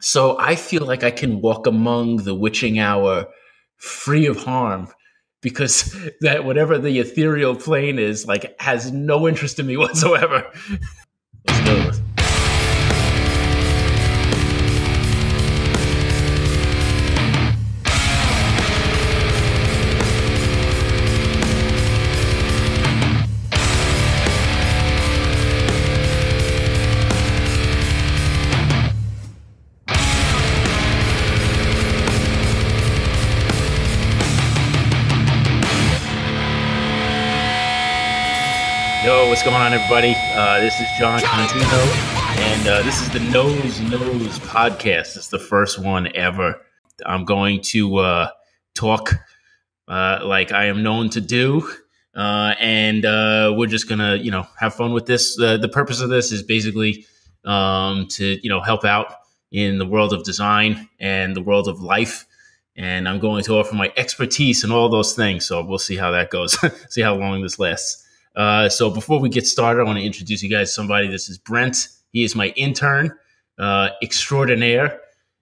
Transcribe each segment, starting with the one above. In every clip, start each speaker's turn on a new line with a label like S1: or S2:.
S1: So I feel like I can walk among the witching hour free of harm because that whatever the ethereal plane is, like, has no interest in me whatsoever. Let's go. Yo, what's going on, everybody? This is John Contino, and this is the Nose podcast. It's the first one ever. I'm going to talk like I am known to do, and we're just gonna, have fun with this. The purpose of this is basically to, help out in the world of design and the world of life. And I'm going to offer my expertise in all those things. So we'll see how that goes. See how long this lasts. So before we get started, I want to introduce you guys to somebody. This is Brent. He is my intern extraordinaire.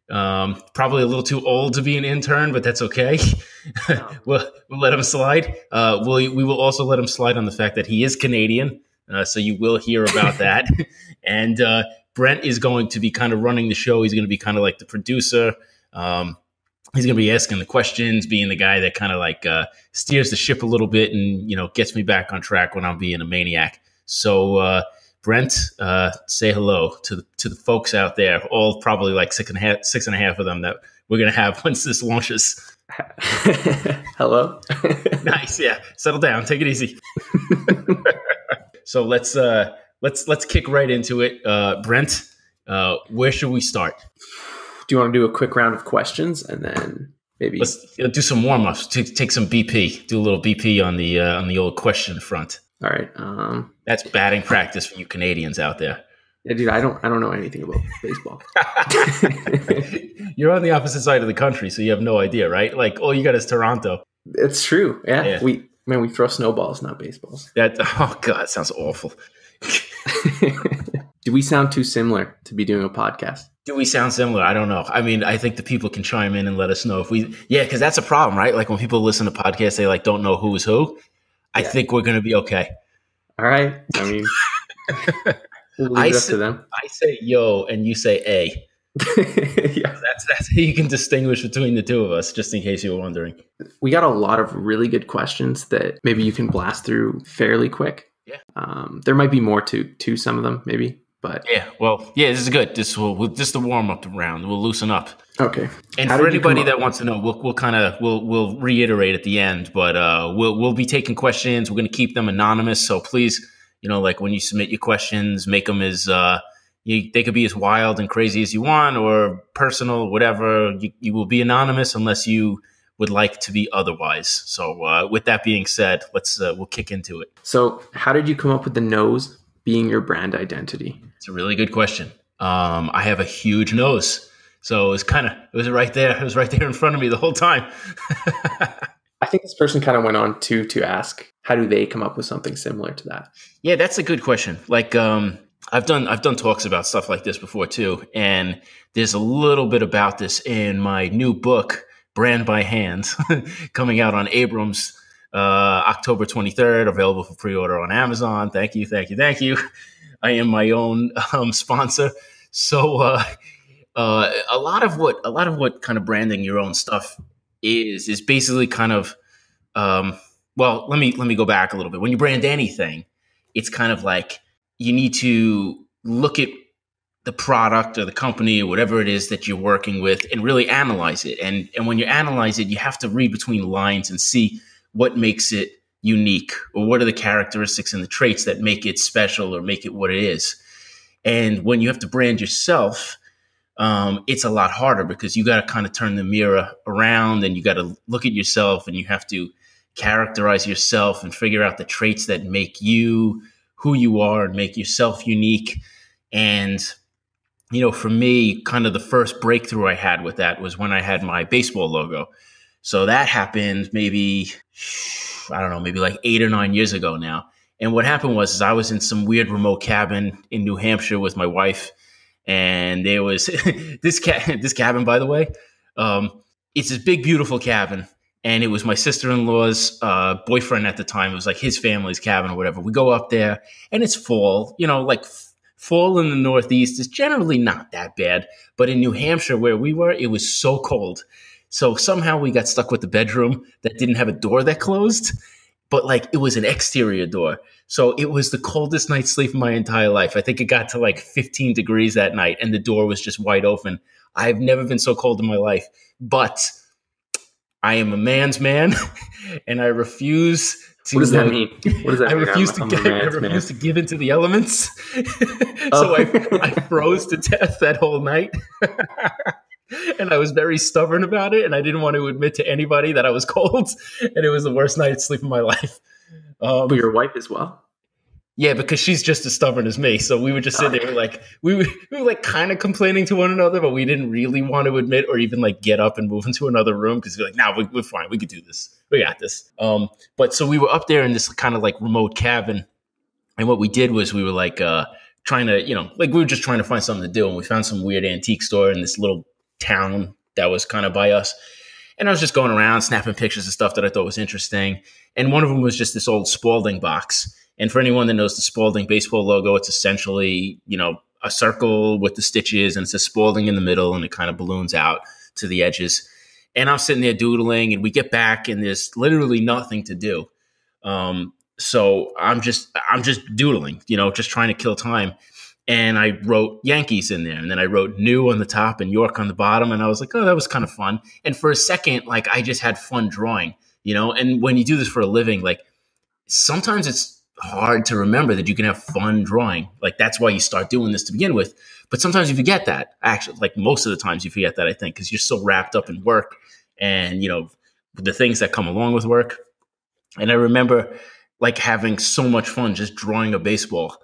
S1: Probably a little too old to be an intern, but that's okay. No. we'll let him slide. We will also let him slide on the fact that he is Canadian. So you will hear about that. And Brent is going to be kind of running the show. He's going to be kind of like the producer. He's going to be asking the questions, being the guy that kind of like steers the ship a little bit and, gets me back on track when I'm being a maniac. So, Brent, say hello to the folks out there, all probably like six and a half of them that we're going to have once this launches.
S2: Hello.
S1: Nice. Yeah. Settle down. Take it easy. So let's kick right into it. Brent, where should we start?
S2: Do you want to do a quick round of questions and then maybe
S1: let's do some warm-ups? Take some BP. Do a little BP on the old question front.
S2: All right.
S1: That's batting practice for you Canadians out there.
S2: Yeah, dude, I don't know anything about baseball.
S1: You're on the opposite side of the country, so you have no idea, right? Like all you got is Toronto.
S2: It's true. Yeah. We throw snowballs, not baseballs.
S1: Oh God, it sounds awful.
S2: Do we sound too similar to be doing a podcast?
S1: Do we sound similar? I don't know. I mean, I think the people can chime in and let us know if because that's a problem, right? Like when people listen to podcasts, they like don't know who is who. I think we're going to be okay.
S2: All right. I mean, we'll leave it up to them.
S1: I say yo and you say a. Yeah. That's how you can distinguish between the two of us, just in case you were wondering.
S2: We got a lot of really good questions that maybe you can blast through fairly quick.
S1: Yeah.
S2: There might be more to some of them, maybe. But
S1: this is good. This the warm up round. We'll loosen up.
S2: Okay.
S1: And for anybody that wants to know, we'll reiterate at the end, but we'll be taking questions. We're going to keep them anonymous. So please, like when you submit your questions, make them as they could be as wild and crazy as you want, or personal, whatever. You will be anonymous unless you would like to be otherwise. So with that being said, we'll kick into it.
S2: So how did you come up with the nose being your brand identity?
S1: It's a really good question. I have a huge nose. So it was right there. It was right there in front of me the whole time.
S2: I think this person kind of went on to ask, how do they come up with something similar to that?
S1: Yeah, that's a good question. Like, I've done talks about stuff like this before too. And there's a little bit about this in my new book, Brand by Hand, coming out on Abrams, October 23rd, available for pre-order on Amazon. Thank you. I am my own sponsor. So a lot of what kind of branding your own stuff is basically kind of let me go back a little bit. When you brand anything, it's kind of like you need to look at the product or the company or whatever it is that you're working with and really analyze it. And when you analyze it, you have to read between the lines and see what makes it unique, or what are the characteristics and the traits that make it special or make it what it is. And when you have to brand yourself, it's a lot harder because you got to kind of turn the mirror around and you got to look at yourself and you have to characterize yourself and figure out the traits that make you who you are and make yourself unique. And, for me, kind of the first breakthrough I had with that was when I had my baseball logo. So that happened maybe like 8 or 9 years ago now. And what happened was I was in some weird remote cabin in New Hampshire with my wife, And there was this cabin, by the way. It's this big, beautiful cabin. And it was my sister-in-law's boyfriend at the time. It was like his family's cabin or whatever. We go up there, and it's fall. You know, like fall in the Northeast is generally not that bad. But in New Hampshire, where we were, it was so cold. So somehow we got stuck with the bedroom that didn't have a door that closed. But like it was an exterior door. So it was the coldest night's sleep of my entire life. I think it got to like 15 degrees that night, and the door was just wide open. I've never been so cold in my life. But I am a man's man, and I refuse to.
S2: What does that mean? What does that
S1: I
S2: mean?
S1: refuse to give into the elements. So I froze to death that whole night. And I was very stubborn about it, and I didn't want to admit to anybody that I was cold, and it was the worst night's sleep of my life.
S2: But your wife as well?
S1: Yeah, because she's just as stubborn as me. So we would just sit there like we were like kind of complaining to one another, but we didn't really want to admit or even like get up and move into another room because we're like, nah, we're fine. We could do this. We got this. But so we were up there in this kind of like remote cabin, and what we did was we were like trying to, like we were just trying to find something to do, and we found some weird antique store in this little town that was kind of by us. And I was just going around snapping pictures of stuff that I thought was interesting. And one of them was just this old Spalding box. And for anyone that knows the Spalding baseball logo, it's essentially, a circle with the stitches, and it says Spalding in the middle, and it kind of balloons out to the edges. And I'm sitting there doodling, and we get back, and there's literally nothing to do. So I'm just doodling, just trying to kill time. And I wrote Yankees in there, and then I wrote New on the top and York on the bottom. And I was like, oh, that was kind of fun. And for a second, like I just had fun drawing, and when you do this for a living, like sometimes it's hard to remember that you can have fun drawing. Like that's why you start doing this to begin with. But sometimes you forget that. Actually, like most of the times you forget that, I think, because you're so wrapped up in work and, the things that come along with work. And I remember like having so much fun just drawing a baseball.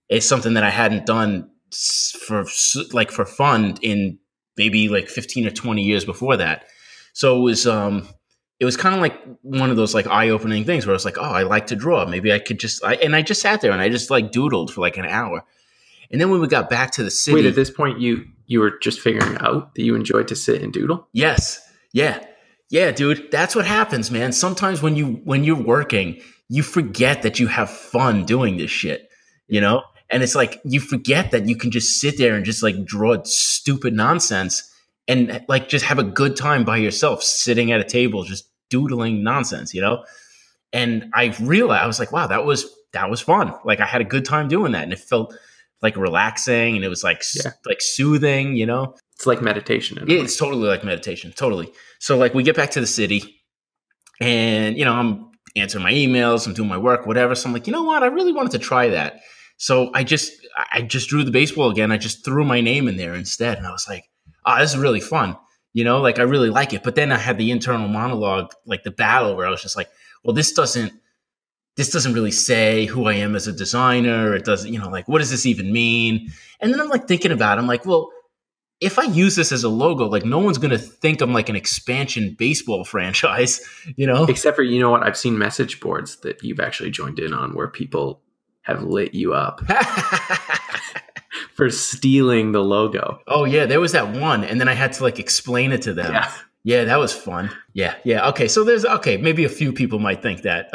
S1: It's something that I hadn't done for fun in maybe like 15 or 20 years before that. So it was kind of like one of those like eye-opening things where I was like, oh, I like to draw. Maybe I could and I just sat there and I just like doodled for like an hour. And then when we got back to the city.
S2: Wait, at this point you were just figuring out that you enjoyed to sit and doodle?
S1: Yes. Yeah. Yeah, dude. That's what happens, man. Sometimes when you're working, you forget that you have fun doing this shit, And it's like you forget that you can just sit there and just like draw stupid nonsense and like just have a good time by yourself sitting at a table just doodling nonsense, And I realized, I was like, wow, that was fun. Like I had a good time doing that, and it felt like relaxing, and it was like like soothing,
S2: It's like meditation.
S1: Yeah, it's totally like meditation, totally. So like we get back to the city, and I'm answering my emails, I'm doing my work, whatever. So I'm like, you know what? I really wanted to try that. So I just drew the baseball again. I just threw my name in there instead. And I was like, oh, this is really fun. Like I really like it. But then I had the internal monologue, like the battle, where I was just like, well, this doesn't really say who I am as a designer. It doesn't, like, what does this even mean? And then I'm like thinking about it. I'm like, well, if I use this as a logo, like no one's going to think I'm like an expansion baseball franchise,
S2: Except for, you know what? I've seen message boards that you've actually joined in on where people have lit you up for stealing the logo.
S1: Oh yeah, there was that one, and then I had to like explain it to them. Yeah, that was fun. Yeah. Okay, so maybe a few people might think that.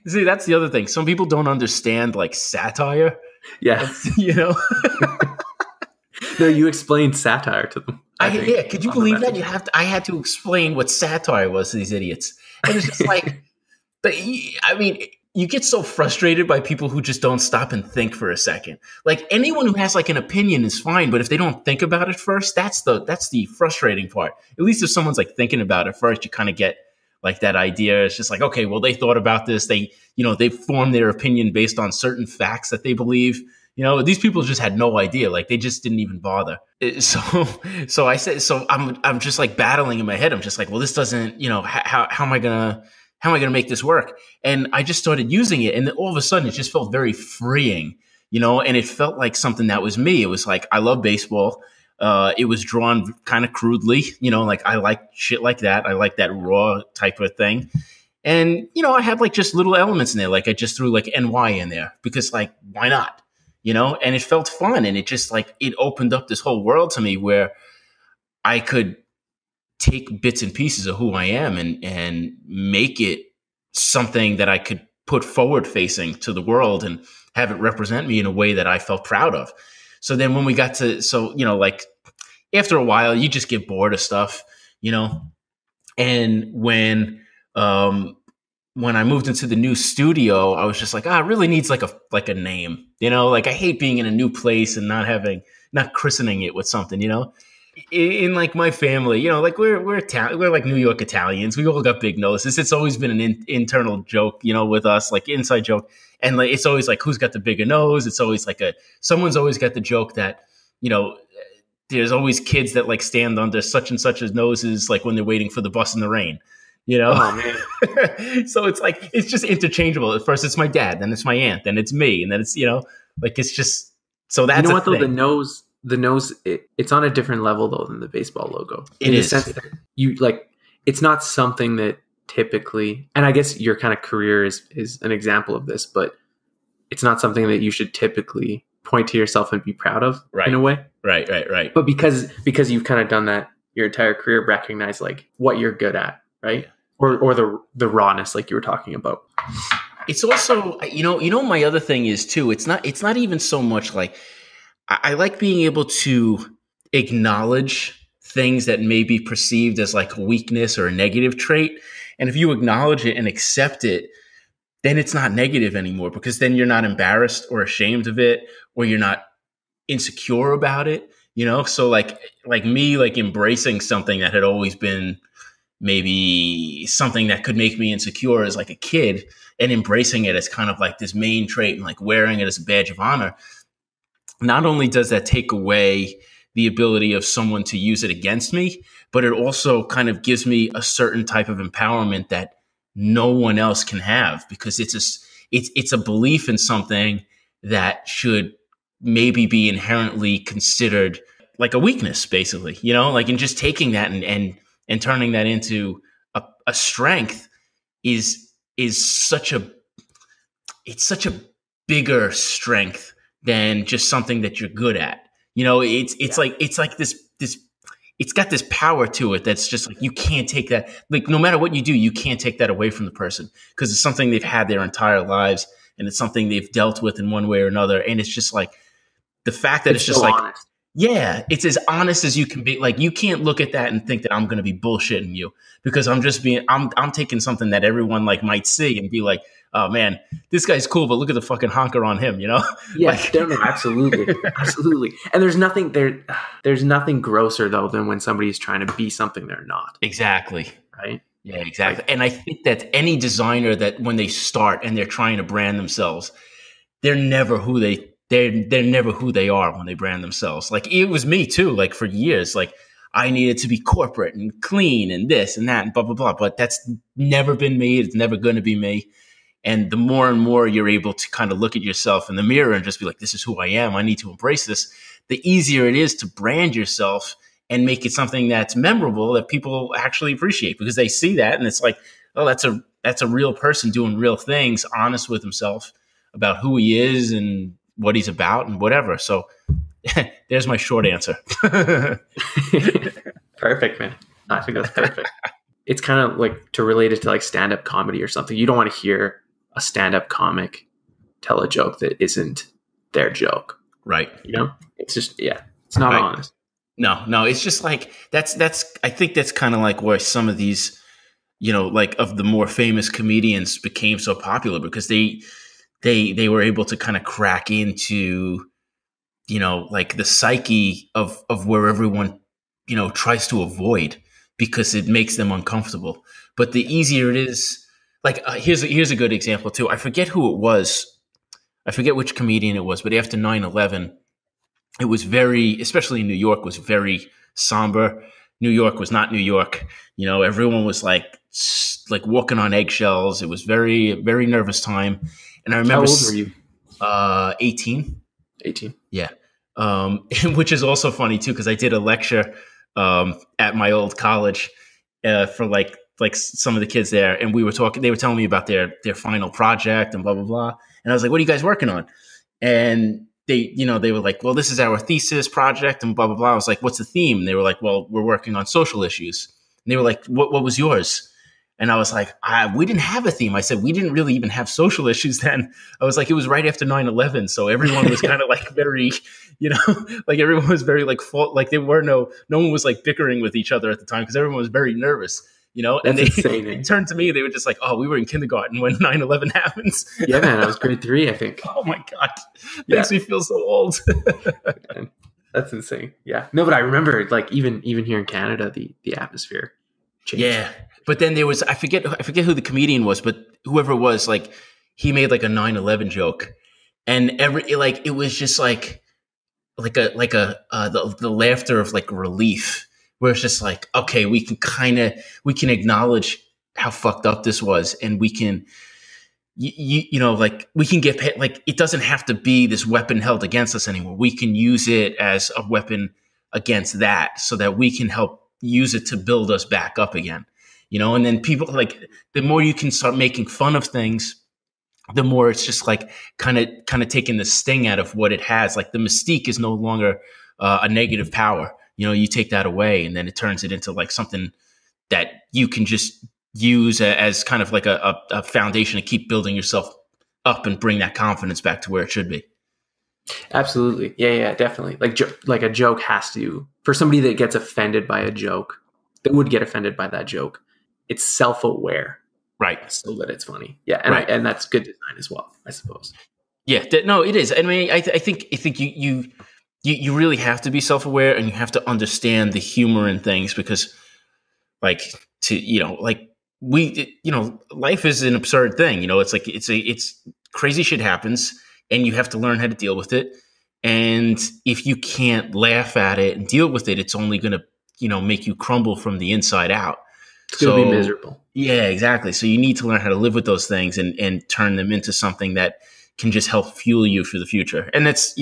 S1: See, that's the other thing. Some people don't understand like satire.
S2: Yeah, No, you explained satire to them.
S1: Could you believe that? I had to explain what satire was to these idiots, and it's just like, you get so frustrated by people who just don't stop and think for a second. Like anyone who has like an opinion is fine, but if they don't think about it first, that's the frustrating part. At least if someone's like thinking about it first, you kind of get like that idea. It's just like, okay, well, they thought about this. They formed their opinion based on certain facts that they believe. These people just had no idea. Like they just didn't even bother. So I said, so I'm just like battling in my head. I'm just like, well, this doesn't, how am I going to make this work? And I just started using it. And then all of a sudden it just felt very freeing, and it felt like something that was me. It was like, I love baseball. It was drawn kind of crudely, like I like shit like that. I like that raw type of thing. And, I had like just little elements in there. Like I just threw like NY in there because like, why not? and it felt fun. And it just like, it opened up this whole world to me where I could take bits and pieces of who I am and make it something that I could put forward facing to the world and have it represent me in a way that I felt proud of. So then when we got to, like after a while, you just get bored of stuff, and when I moved into the new studio, I was just like, it really needs like a name, like I hate being in a new place and not christening it with something, in like my family, like we're like New York Italians. We all got big noses. It's always been an internal joke, with us, like inside joke. And like, it's always like, who's got the bigger nose? It's always like someone's always got the joke that, there's always kids that like stand under such and such's noses, like when they're waiting for the bus in the rain, Oh, man. So it's like, it's just interchangeable. At first it's my dad, then it's my aunt, then it's me. And then it's, like, it's just, so that's
S2: what though, the nose, it's on a different level though than the baseball logo.
S1: In the sense
S2: that you like, it's not something that typically, and I guess your kind of career is an example of this, but it's not something that you should typically point to yourself and be proud of, in a way.
S1: Right.
S2: But because you've kind of done that your entire career, recognize like what you're good at, right? Or the rawness, like you were talking about.
S1: It's also, my other thing is too, it's not even so much like, I like being able to acknowledge things that may be perceived as like a weakness or a negative trait. And if you acknowledge it and accept it, then it's not negative anymore, because then you're not embarrassed or ashamed of it, or you're not insecure about it, So like me, like embracing something that had always been maybe something that could make me insecure as like a kid, and embracing it as kind of like this main trait and like wearing it as a badge of honor. Not only does that take away the ability of someone to use it against me, but it also kind of gives me a certain type of empowerment that no one else can have, because it's a belief in something that should maybe be inherently considered like a weakness, basically, like, and just taking that and turning that into a strength is such a bigger strength than just something that you're good at. It's like this, it's got this power to it that's just like, you can't take that, like, no matter what you do, you can't take that away from the person, because it's something they've had their entire lives, and it's something they've dealt with in one way or another. And it's just like the fact that it's just so like, honest. Yeah, it's as honest as you can be. Like, you can't look at that and think that I'm going to be bullshitting you, because I'm taking something that everyone like might see and be like, oh man, this guy's cool, but look at the fucking honker on him,
S2: Yeah, like, no, absolutely. Absolutely. And there's nothing grosser though than when somebody's trying to be something they're not.
S1: Exactly.
S2: Right?
S1: Yeah, exactly. And I think that any designer that when they start and they're trying to brand themselves, they're never who they are when they brand themselves. Like, it was me too, like for years, like I needed to be corporate and clean and this and that and blah, blah, blah. But that's never been me. It's never going to be me. And the more and more you're able to kind of look at yourself in the mirror and just be like, this is who I am, I need to embrace this, the easier it is to brand yourself and make it something that's memorable that people actually appreciate, because they see that and it's like, oh, that's a real person doing real things, honest with himself about who he is and what he's about and whatever. So there's my short answer.
S2: Perfect, man. I think that's perfect. It's kind of like, to relate it to like stand-up comedy or something. You don't want to hear a stand-up comic tell a joke that isn't their joke.
S1: Right.
S2: It's just, it's not right. Honest.
S1: No, it's just like, I think that's kind of like where some of these, like of the more famous comedians became so popular, because they were able to kind of crack into, like the psyche of where everyone, tries to avoid, because it makes them uncomfortable. But the easier it is, like, here's a good example too. I forget who it was. I forget which comedian it was, but after 9/11, it was especially in New York, was very somber. New York was not New York. Everyone was like walking on eggshells. It was very, very nervous time. And I remember,
S2: how old were you?
S1: 18.
S2: 18.
S1: Yeah. Which is also funny too, because I did a lecture at my old college for like some of the kids there, and they were telling me about their final project and blah blah blah, and I was like, what are you guys working on? And they were like, well, this is our thesis project and blah, blah, blah. I was like, what's the theme? And they were like, well, we're working on social issues. And they were like, what was yours? And I was like, we didn't have a theme. I said, we didn't really even have social issues then. I was like, it was right after 9/11. So everyone was kind of like very, like everyone was very like full, like there were no one was like bickering with each other at the time because everyone was very nervous, and they turned to me. They were just like, oh, we were in kindergarten when 9/11 happens.
S2: Yeah, man, I was grade 3, I think.
S1: Oh my God. Makes me feel so old.
S2: Man, that's insane. Yeah. No, but I remember like even here in Canada, the atmosphere changed.
S1: Yeah. But then there was, I forget who the comedian was, but whoever it was, like he made like a 9/11 joke, and it was just like the laughter of like relief, where it's just like, okay, we can acknowledge how fucked up this was, and we can, like we can get, like it doesn't have to be this weapon held against us anymore. We can use it as a weapon against that, so that we can help use it to build us back up again. And then people, like, the more you can start making fun of things, the more it's just like kind of taking the sting out of what it has. Like the mystique is no longer a negative power. You take that away, and then it turns it into like something that you can just use as kind of like a foundation to keep building yourself up and bring that confidence back to where it should be.
S2: Absolutely. Yeah, definitely. Like a joke has to, for somebody that gets offended by a joke, that would get offended by that joke, it's self-aware,
S1: right?
S2: So that it's funny, yeah, and
S1: right.
S2: And that's good design as well, I suppose.
S1: Yeah, no, it is. I mean, I think you really have to be self-aware, and you have to understand the humor in things, because, like, life is an absurd thing. It's like it's crazy shit happens, and you have to learn how to deal with it. And if you can't laugh at it and deal with it, it's only going to make you crumble from the inside out.
S2: It's going to be miserable.
S1: Yeah, exactly. So you need to learn how to live with those things and turn them into something that can just help fuel you for the future. And that's,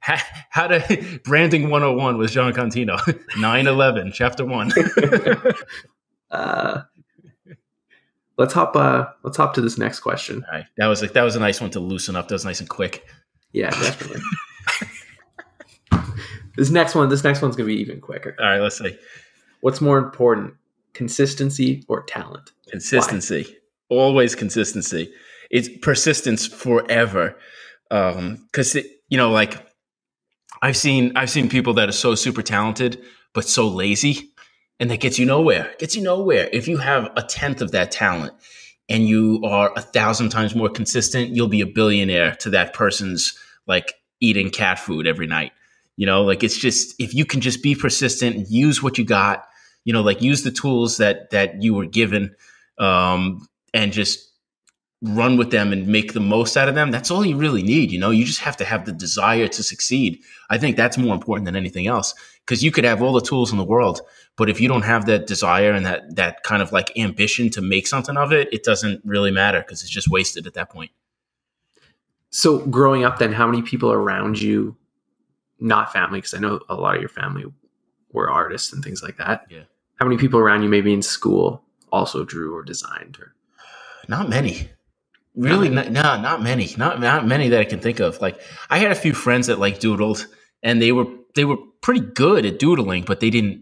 S1: how to branding 101 with John Contino, 9/11, chapter 1.
S2: Let's hop to this next question.
S1: All right. That was a nice one to loosen up. That was nice and quick.
S2: Yeah, definitely. This next one's going to be even quicker.
S1: All right, let's see.
S2: What's more important, consistency or talent?
S1: Consistency. Why? Always consistency. It's persistence forever. Because like I've seen people that are so super talented but so lazy, and that gets you nowhere. If you have 1/10 of that talent and you are 1,000 times more consistent, you'll be a billionaire to that person's like eating cat food every night. Like it's just, if you can just be persistent and use what you got, like use the tools that you were given, and just run with them and make the most out of them. That's all you really need. You just have to have the desire to succeed. I think that's more important than anything else, because you could have all the tools in the world, but if you don't have that desire and that kind of like ambition to make something of it, it doesn't really matter, because it's just wasted at that point.
S2: So growing up then, how many people around you, not family, because I know a lot of your family were artists and things like that.
S1: Yeah.
S2: How many people around you, maybe in school, also drew or designed? Or
S1: not many. Really, not many. Not many that I can think of. Like I had a few friends that like doodled, and they were pretty good at doodling, but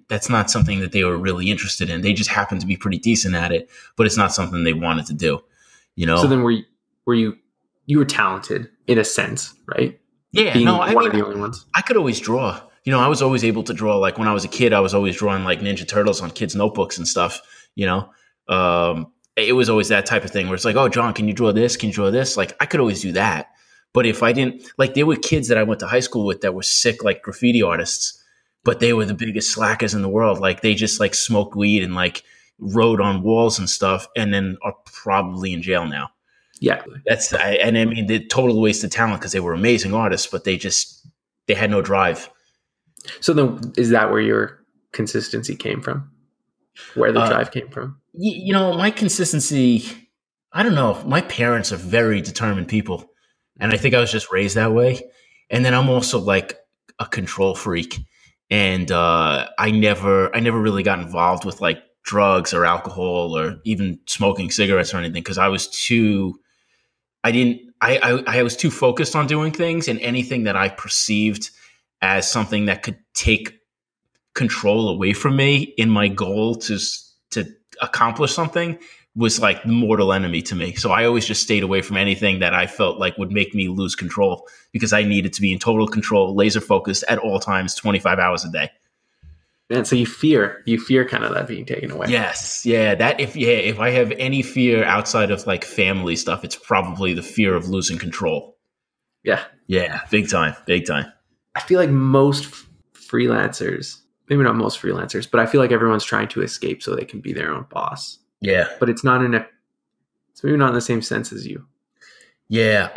S1: that's not something that they were really interested in. They just happened to be pretty decent at it, but it's not something they wanted to do. So
S2: then were you were talented in a sense, right?
S1: Yeah,
S2: Being one of the only ones.
S1: I could always draw. I was always able to draw. Like when I was a kid, I was always drawing like Ninja Turtles on kids' notebooks and stuff. It was always that type of thing where it's like, oh, John, can you draw this? Can you draw this? Like I could always do that. But if I didn't, like there were kids that I went to high school with that were sick, like graffiti artists, but they were the biggest slackers in the world. Like they just like smoked weed and like wrote on walls and stuff, and then are probably in jail now.
S2: Yeah.
S1: I mean, the total waste of talent, because they were amazing artists, but they had no drive.
S2: So then is that where your consistency came from? Where the drive came from?
S1: My consistency, I don't know. My parents are very determined people, and I think I was just raised that way. And then I'm also like a control freak, and I never really got involved with like drugs or alcohol or even smoking cigarettes or anything, because I I was too focused on doing things, and anything that I perceived as something that could take control away from me in my goal to accomplish something was like the mortal enemy to me. So I always just stayed away from anything that I felt like would make me lose control, because I needed to be in total control, laser focused at all times, 25 hours a day.
S2: And so you fear kind of that being taken away.
S1: Yes. Yeah. If I have any fear outside of like family stuff, it's probably the fear of losing control.
S2: Yeah.
S1: Yeah. Big time. Big time.
S2: I feel like most freelancers, maybe not most freelancers, but I feel like everyone's trying to escape so they can be their own boss.
S1: Yeah.
S2: But it's maybe not in the same sense as you.
S1: Yeah.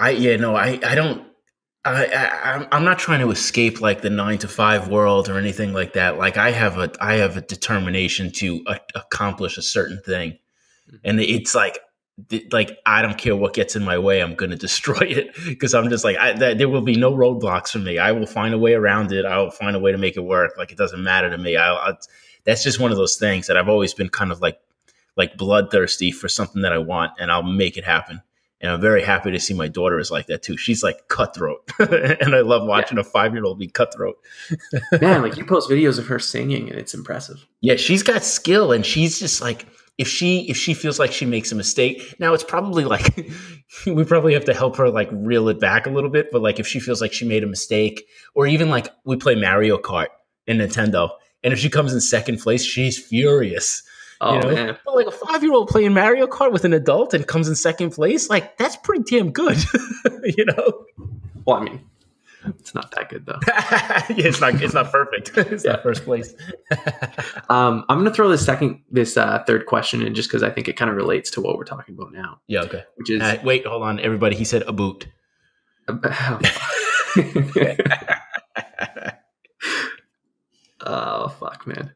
S1: I'm not trying to escape like the 9-to-5 world or anything like that. Like I have a determination to accomplish a certain thing. And it's like I don't care what gets in my way. I'm going to destroy it, because I'm just like, there will be no roadblocks for me. I will find a way around it. I will find a way to make it work. Like, it doesn't matter to me. That's just one of those things that I've always been kind of like bloodthirsty for something that I want, and I'll make it happen. And I'm very happy to see my daughter is like that too. She's like cutthroat, and I love watching a 5-year-old be cutthroat.
S2: Man, like you post videos of her singing, and it's impressive.
S1: Yeah, she's got skill, and she's just like, if she feels like she makes a mistake, now it's probably like we probably have to help her like reel it back a little bit. But like if she feels like she made a mistake, or even like we play Mario Kart in Nintendo, and if she comes in second place, she's furious.
S2: Oh, man.
S1: But like a 5-year-old playing Mario Kart with an adult and comes in second place, like that's pretty damn good.
S2: Well, I mean, it's not that good though.
S1: Yeah, it's not perfect. It's not first place.
S2: I'm going to throw this third question in, just because I think it kind of relates to what we're talking about now.
S1: Yeah. Okay.
S2: Which is
S1: wait, hold on, everybody. He said a boot.
S2: Oh, fuck, man.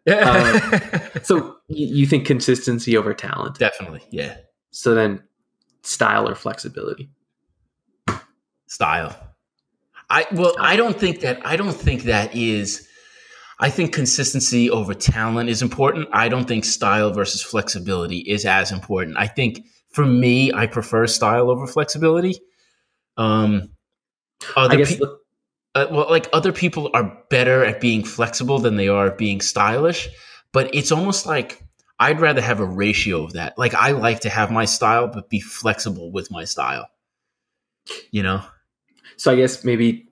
S2: So you think consistency over talent?
S1: Definitely, yeah.
S2: So then style or flexibility?
S1: Style. I don't think that is. I think consistency over talent is important. I don't think style versus flexibility is as important. I think for me, I prefer style over flexibility. Other people are better at being flexible than they are at being stylish, but it's almost like I'd rather have a ratio of that. Like I like to have my style, but be flexible with my style,
S2: So I guess maybe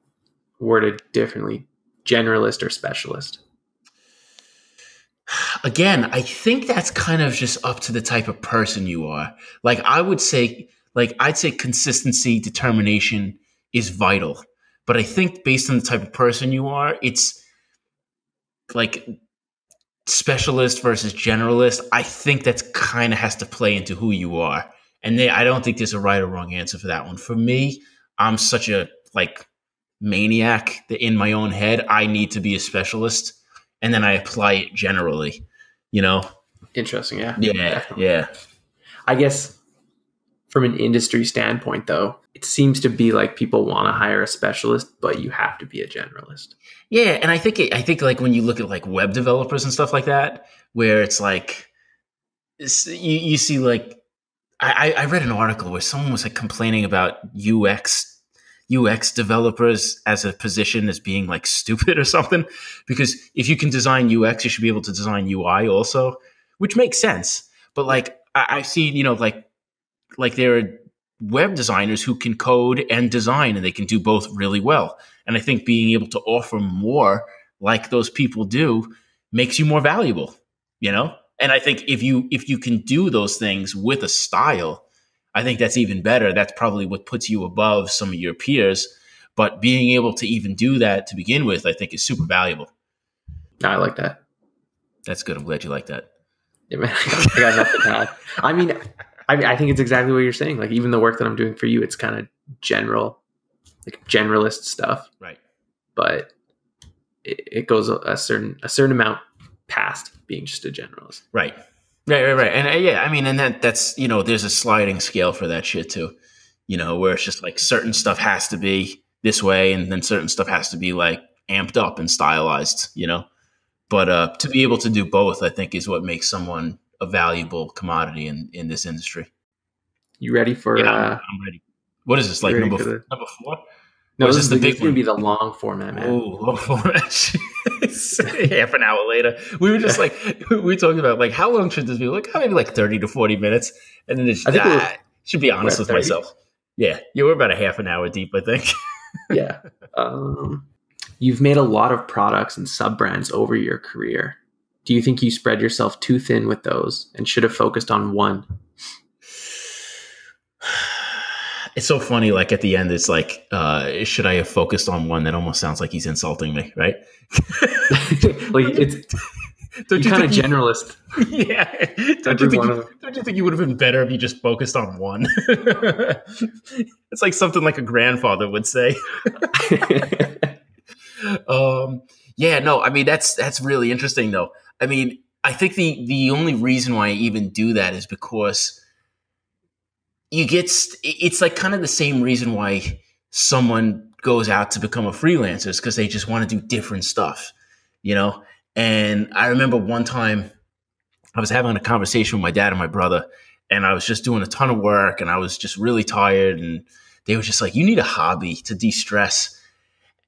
S2: worded differently, generalist or specialist?
S1: Again, I think that's kind of just up to the type of person you are. Like I'd say consistency, determination is vital. But I think based on the type of person you are, it's like specialist versus generalist. I think that's kind of has to play into who you are. And I don't think there's a right or wrong answer for that one. For me, I'm such a like maniac that in my own head, I need to be a specialist. And then I apply it generally,
S2: Interesting. Yeah.
S1: Yeah.
S2: Definitely.
S1: Yeah.
S2: I guess from an industry standpoint, though, it seems to be like people want to hire a specialist, but you have to be a generalist.
S1: Yeah, and I think like when you look at like web developers and stuff like that, where it's like you see like I read an article where someone was like complaining about UX developers as a position as being like stupid or something, because if you can design UX, you should be able to design UI also, which makes sense. But like I've seen, like there are web designers who can code and design, and they can do both really well. And I think being able to offer more like those people do makes you more valuable, And I think if you can do those things with a style, I think that's even better. That's probably what puts you above some of your peers. But being able to even do that to begin with, I think is super valuable.
S2: I like that.
S1: That's good. I'm glad you like that.
S2: Yeah, man. I got nothing to add. I mean, I think it's exactly what you're saying. Like even the work that I'm doing for you, it's kind of general, like generalist stuff.
S1: Right.
S2: But it goes a certain amount past being just a generalist.
S1: Right. And I mean, and that's, there's a sliding scale for that shit too, where it's just like certain stuff has to be this way, and then certain stuff has to be like amped up and stylized, but to be able to do both, I think is what makes someone a valuable commodity in this industry.
S2: You ready for,
S1: I'm ready. What is this, like
S2: You're
S1: number
S2: ready for the-
S1: number 4?
S2: No,
S1: Or is
S2: this
S1: this the big
S2: going to
S1: one?
S2: be the long format, man.
S1: Oh, long format. Half an hour later, we were just like, we talked about like how long should this be? Like, maybe like 30 to 40 minutes, and then it's
S2: I think
S1: should be honest with
S2: 30.
S1: myself. Yeah, you were about a half an hour deep, I think.
S2: Yeah. You've made a lot of products and sub-brands over your career. Do you think you spread yourself too thin with those and should have focused on one?
S1: It's so funny. Like at the end, it's like, should I have focused on one? That almost sounds like he's insulting me, right?
S2: Like it's
S1: don't
S2: you kind of generalist.
S1: Yeah. Don't you think you would have been better if you just focused on one? It's like something like a grandfather would say. Yeah, no, I mean, that's really interesting though. I mean, I think the only reason why I even do that is because it's like kind of the same reason why someone goes out to become a freelancer, is because they just want to do different stuff, you know? And I remember one time I was having a conversation with my dad and my brother, and I was just doing a ton of work and I was just really tired, and they were just like, you need a hobby to de-stress.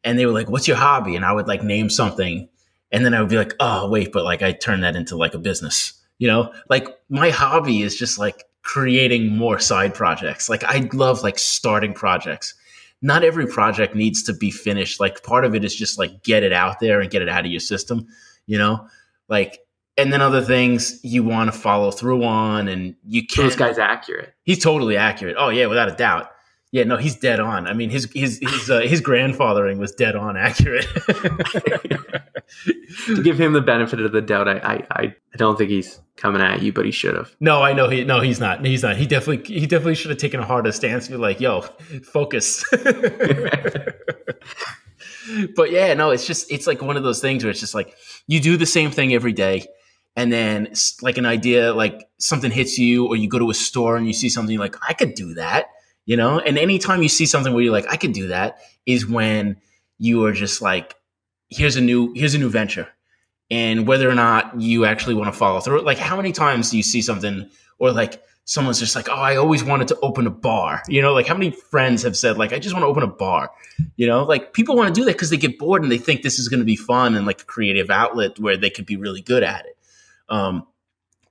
S1: And they were like, what's your hobby? And I would like name something, and then I would be like, oh wait, but like I turned that into like a business, you know? Like my hobby is just like creating more side projects. Like I love like starting projects. Not every project needs to be finished. Like part of it is just like get it out there and get it out of your system, you know? Like, and then other things you want to follow through on, and you can't.
S2: This guy's accurate.
S1: He's totally accurate. Oh yeah, without a doubt. Yeah, no, he's dead on. I mean, his grandfathering was dead on accurate.
S2: To give him the benefit of the doubt, I don't think he's coming at you, but he should have.
S1: No, I know he's not. He's not. He definitely should have taken a harder stance. Be like, yo, focus. But yeah, no, it's like one of those things where it's just like you do the same thing every day, and then like an idea, like something hits you, or you go to a store and you see something like, I could do that. You know, and anytime you see something where you're like, I could do that, is when you are just like, here's a new venture. And whether or not you actually want to follow through, like how many times do you see something, or like someone's just like, oh, I always wanted to open a bar. You know, like how many friends have said like, I just want to open a bar, you know, like people want to do that because they get bored and they think this is going to be fun and like a creative outlet where they could be really good at it.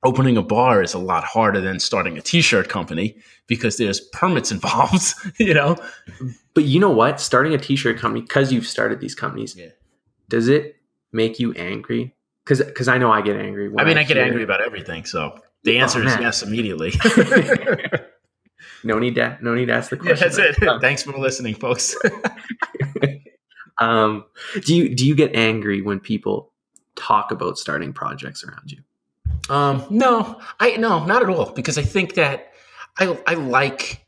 S1: Opening a bar is a lot harder than starting a t-shirt company because there's permits involved, you know?
S2: But you know what? Starting a t-shirt company, because you've started these companies, yeah. Does it make you angry? Because I know I get angry.
S1: I mean, I get angry about everything. So the answer is yes immediately.
S2: No need to ask the question.
S1: Yeah, that's it. Thanks for listening, folks.
S2: Do you get angry when people talk about starting projects around you?
S1: No, not at all. Because I think that I like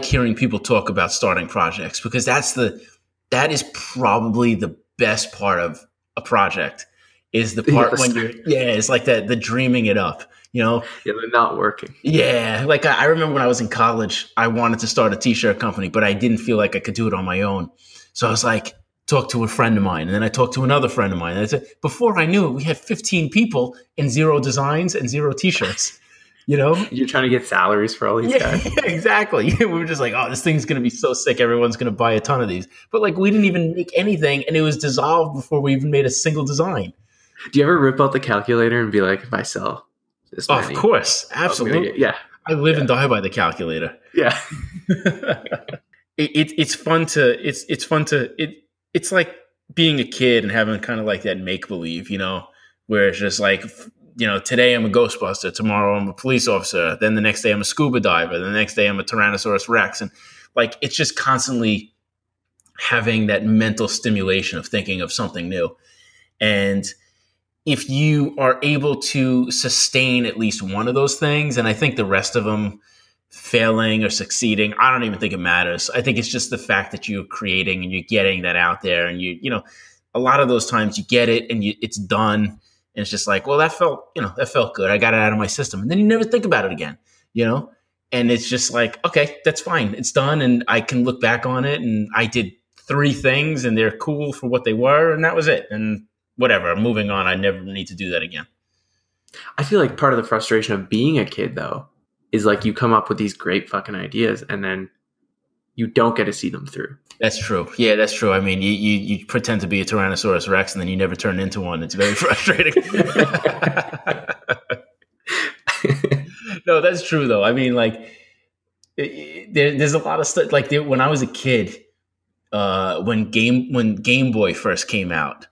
S1: hearing people talk about starting projects, because that is probably the best part of a project, is the part when it's like the dreaming it up, you know?
S2: Yeah, they're not working.
S1: Yeah. Like I remember when I was in college, I wanted to start a t-shirt company, but I didn't feel like I could do it on my own. So I was like, talked to a friend of mine, and then I talked to another friend of mine. And I said, before I knew it, we had 15 people and 0 designs and 0 t-shirts. You know,
S2: you're trying to get salaries for all these guys.
S1: Yeah, exactly. We were just like, oh, this thing's going to be so sick. Everyone's going to buy a ton of these. But like, we didn't even make anything, and it was dissolved before we even made a single design.
S2: Do you ever rip out the calculator and be like, if I sell this many,
S1: of course, absolutely. I live and die by the calculator.
S2: Yeah.
S1: It's fun to it's like being a kid and having kind of like that make believe, you know, where it's just like, you know, today I'm a Ghostbuster, tomorrow I'm a police officer, then the next day I'm a scuba diver, the next day I'm a Tyrannosaurus Rex. And like, it's just constantly having that mental stimulation of thinking of something new. And if you are able to sustain at least one of those things, and I think the rest of them failing or succeeding, I don't even think it matters. I think it's just the fact that you're creating and you're getting that out there, and you know, a lot of those times you get it and it's done, and it's just like, well, that felt good. I got it out of my system, and then you never think about it again, you know? And it's just like, okay, that's fine. It's done, and I can look back on it, and I did 3 things and they're cool for what they were, and that was it. And whatever, I'm moving on. I never need to do that again.
S2: I feel like part of the frustration of being a kid, though, is like you come up with these great fucking ideas, and then you don't get to see them through.
S1: That's true. Yeah, that's true. I mean, you pretend to be a Tyrannosaurus Rex and then you never turn into one. It's very frustrating. No, that's true though. I mean, like there's a lot of stuff. Like when I was a kid, when Game Boy first came out,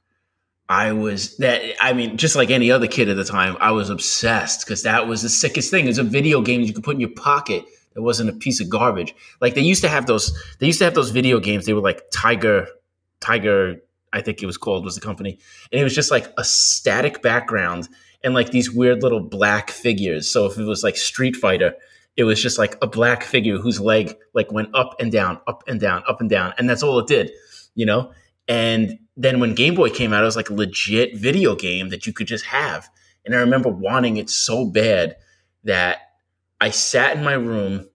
S1: just like any other kid at the time, I was obsessed because that was the sickest thing. It was a video game that you could put in your pocket. It wasn't a piece of garbage. Like they used to have those video games. They were like Tiger, I think it was the company. And it was just like a static background and like these weird little black figures. So if it was like Street Fighter, it was just like a black figure whose leg like went up and down, up and down, up and down. And that's all it did, you know? And then when Game Boy came out, it was like a legit video game that you could just have. And I remember wanting it so bad that I sat in my room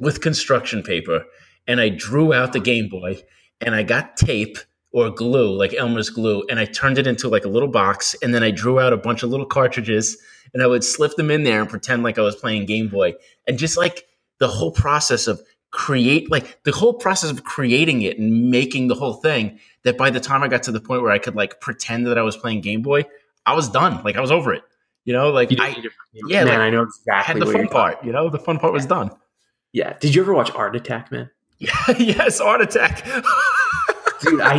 S1: with construction paper and I drew out the Game Boy and I got tape or glue, like Elmer's glue, and I turned it into like a little box. And then I drew out a bunch of little cartridges and I would slip them in there and pretend like I was playing Game Boy. And just like the whole process of creating it and making the whole thing, that by the time I got to the point where I could like pretend that I was playing Game Boy, I was done. Like I was over it, you know, like I know exactly. I had the fun part, you know, the fun part was done.
S2: Yeah. Did you ever watch Art Attack, man?
S1: Yeah, yes. Art Attack.
S2: Dude, have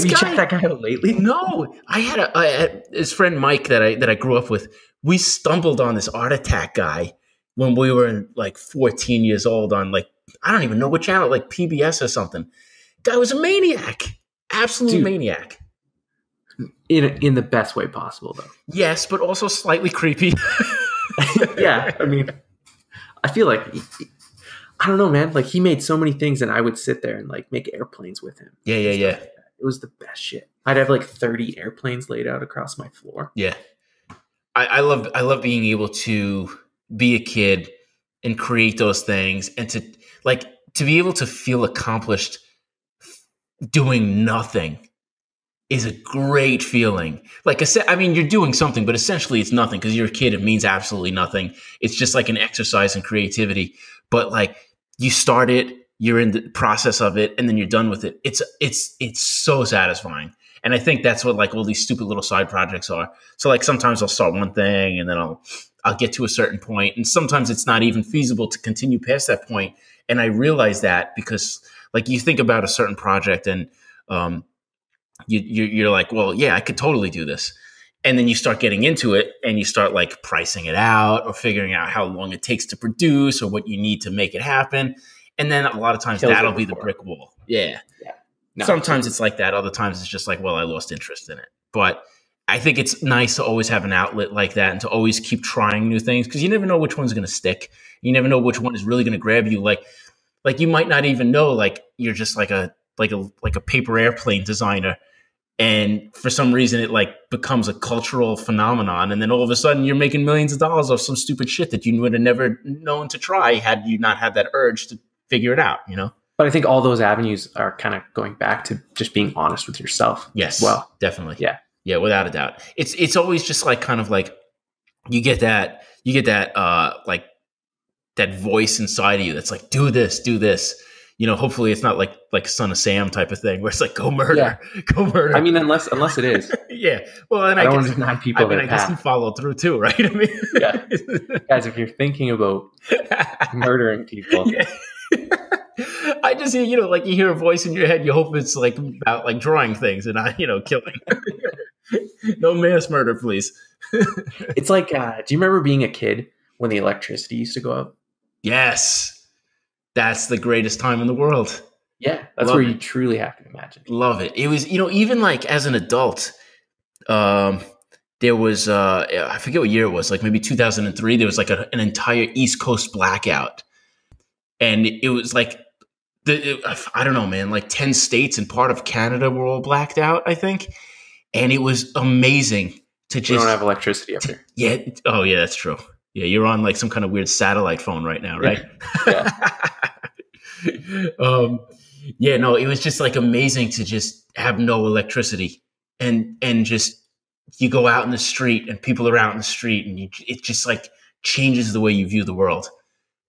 S2: you checked that guy out lately?
S1: No, I had his friend Mike that I grew up with. We stumbled on this Art Attack guy when we were like 14 years old on like, I don't even know what channel, like PBS or something. Guy was a maniac, absolute maniac.
S2: In the best way possible, though.
S1: Yes, but also slightly creepy.
S2: Yeah, I mean, I feel like, I don't know, man. Like he made so many things and I would sit there and like make airplanes with him.
S1: Yeah.
S2: Like it was the best shit. I'd have like 30 airplanes laid out across my floor.
S1: Yeah. I love being able to be a kid and create those things and to be able to feel accomplished doing nothing is a great feeling. Like I said, I mean, you're doing something, but essentially it's nothing because you're a kid. It means absolutely nothing. It's just like an exercise in creativity. But like you start it, you're in the process of it, and then you're done with it. It's so satisfying. And I think that's what like all these stupid little side projects are. So like sometimes I'll start one thing and then I'll get to a certain point, and sometimes it's not even feasible to continue past that point. And I realize that because like you think about a certain project and you're like, well, yeah, I could totally do this. And then you start getting into it and you start like pricing it out or figuring out how long it takes to produce or what you need to make it happen. And then a lot of times that'll be the brick wall. Yeah. No, sometimes it's like that. Other times it's just like, well, I lost interest in it. But I think it's nice to always have an outlet like that and to always keep trying new things because you never know which one's going to stick. You never know which one is really going to grab you. Like you might not even know, like you're just like a paper airplane designer. And for some reason it like becomes a cultural phenomenon. And then all of a sudden you're making millions of dollars off some stupid shit that you would have never known to try had you not had that urge to figure it out, you know?
S2: But I think all those avenues are kind of going back to just being honest with yourself.
S1: Yes.
S2: Well,
S1: definitely.
S2: Yeah.
S1: Yeah. Without a doubt. It's always just like kind of like you get that like that voice inside of you that's like, do this. You know, hopefully it's not like Son of Sam type of thing where it's like, go murder.
S2: I mean, unless it is.
S1: Yeah. Well, and I
S2: don't want to deny people.
S1: I guess he followed through too, right? I mean,
S2: yeah. Guys, if you're thinking about murdering people.
S1: Yeah. I just hear, you know, like you hear a voice in your head, you hope it's like about like drawing things and not, you know, killing. No mass murder, please.
S2: It's like, do you remember being a kid when the electricity used to go out?
S1: Yes. That's the greatest time in the world.
S2: Yeah, that's where you truly have to imagine.
S1: Love it. It was, you know, even like as an adult, there was, I forget what year it was, like maybe 2003, there was like an entire East Coast blackout. And it was like, I don't know, man, like 10 states and part of Canada were all blacked out, I think. And it was amazing to just. We
S2: don't have electricity up here.
S1: Yeah. Oh, yeah, that's true. Yeah, you're on like some kind of weird satellite phone right now, right?
S2: Yeah.
S1: Yeah, no, it was just like amazing to just have no electricity and just you go out in the street and people are out in the street and it just like changes the way you view the world.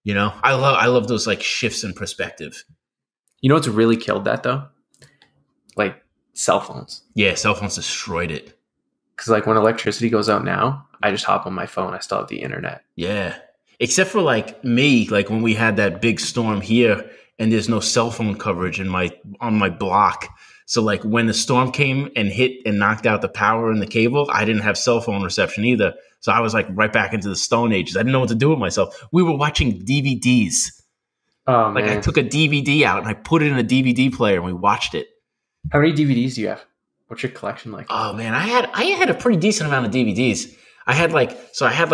S1: You know, I love those like shifts in perspective.
S2: You know what's really killed that though? Like cell phones.
S1: Yeah, cell phones destroyed it.
S2: Because like when electricity goes out now, I just hop on my phone. I still have the internet.
S1: Yeah. Except for like me, like when we had that big storm here and there's no cell phone coverage on my block. So like when the storm came and hit and knocked out the power and the cable, I didn't have cell phone reception either. So I was like right back into the Stone Ages. I didn't know what to do with myself. We were watching DVDs.
S2: Oh,
S1: like
S2: man.
S1: I took a DVD out and I put it in a DVD player and we watched it.
S2: How many DVDs do you have? What's your collection like?
S1: Oh man, I had a pretty decent amount of DVDs. I had like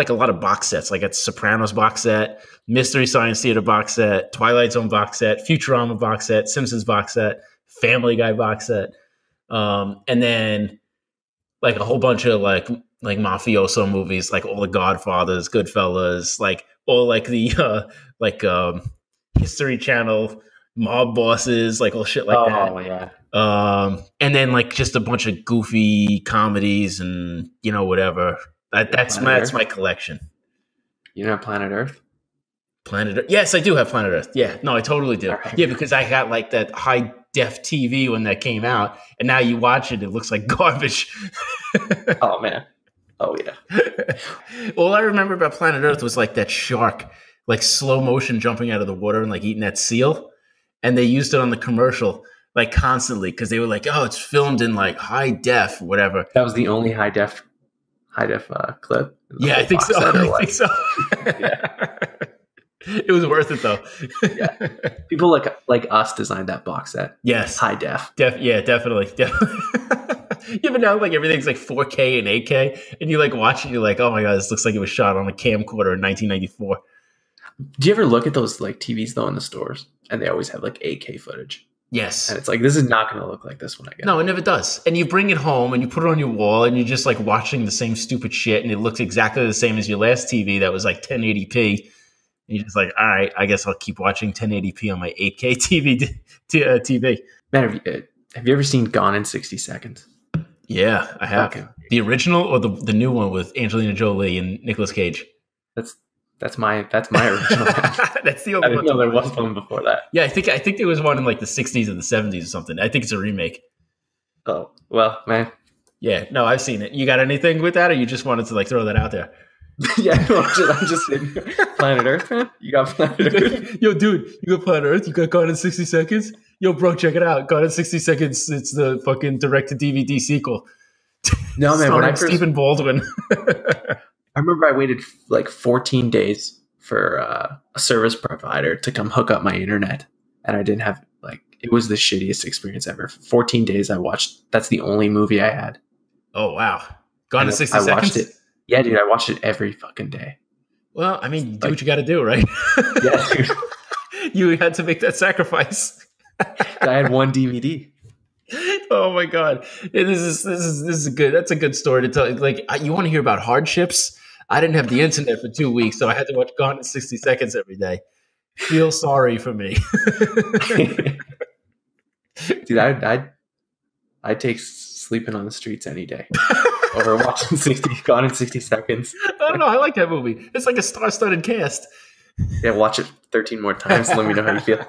S1: a lot of box sets, like a Sopranos box set, Mystery Science Theater box set, Twilight Zone box set, Futurama box set, Simpsons box set, Family Guy box set, and then like a whole bunch of like mafioso movies, like all the Godfathers, Goodfellas, like all like the History Channel mob bosses, like all shit like that.
S2: Oh yeah.
S1: And then like just a bunch of goofy comedies and whatever. That's my collection.
S2: You know Planet Earth?
S1: Planet Earth. Yes, I do have Planet Earth. Yeah, no, I totally do.
S2: Right.
S1: Yeah, because I got like that high def TV when that came out, and now you watch it, it looks like garbage.
S2: Oh man. Oh yeah.
S1: All I remember about Planet Earth was like that shark, like slow motion jumping out of the water and like eating that seal, and they used it on the commercial like constantly because they were like, oh, it's filmed in like high def, whatever.
S2: That was the only high def clip.
S1: Yeah, I think so. I think so.
S2: Yeah.
S1: It was worth it though.
S2: Yeah. People like us designed that box set.
S1: Yes.
S2: High def.
S1: Yeah, definitely. You ever know like everything's like 4K and 8K and you like watch it, you're like, oh my God, this looks like it was shot on a camcorder in 1994.
S2: Do you ever look at those like TVs though in the stores and they always have like 8K footage?
S1: Yes.
S2: And it's like, this is not going to look like this when I get
S1: No, it never does. And you bring it home and you put it on your wall and you're just like watching the same stupid shit and it looks exactly the same as your last TV that was like 1080p. And you're just like, all right, I guess I'll keep watching 1080p on my 8K TV.
S2: Man, have you ever seen Gone in 60 Seconds?
S1: Yeah, I have.
S2: Okay.
S1: The original or the new one with Angelina Jolie and Nicolas Cage?
S2: That's my original.
S1: That's the
S2: I
S1: only
S2: didn't
S1: one.
S2: know there was one before that.
S1: Yeah, I think there was one in like the 60s or the 70s or something. I think it's a remake.
S2: Oh, well, man.
S1: Yeah, no, I've seen it. You got anything with that or you just wanted to like throw that out there?
S2: Yeah, no, I'm just saying. Planet Earth, man? You got Planet Earth?
S1: Yo, dude, you got Planet Earth? You got Gone in 60 Seconds? Yo, bro, check it out. Gone in 60 Seconds. It's the fucking direct-to-DVD sequel.
S2: No, man. When I first,
S1: Stephen Baldwin.
S2: I remember I waited like 14 days for a service provider to come hook up my internet. And I didn't have, like, it was the shittiest experience ever. 14 days I watched. That's the only movie I had.
S1: Oh, wow. Gone in 60
S2: I
S1: Seconds?
S2: Watched it. Yeah, dude, I watched it every fucking day.
S1: Well, I mean, do what you got to do, right?
S2: Yeah, dude.
S1: You had to make that sacrifice.
S2: I had one DVD.
S1: Oh my God, this is a good. That's a good story to tell. Like, you want to hear about hardships? I didn't have the internet for 2 weeks, so I had to watch Gone in 60 Seconds every day. Feel sorry for me,
S2: dude. I'd take sleeping on the streets any day over watching Gone in 60 Seconds.
S1: I don't know. I like that movie. It's like a star-studded cast.
S2: Yeah, watch it 13 more times and let me know how you feel.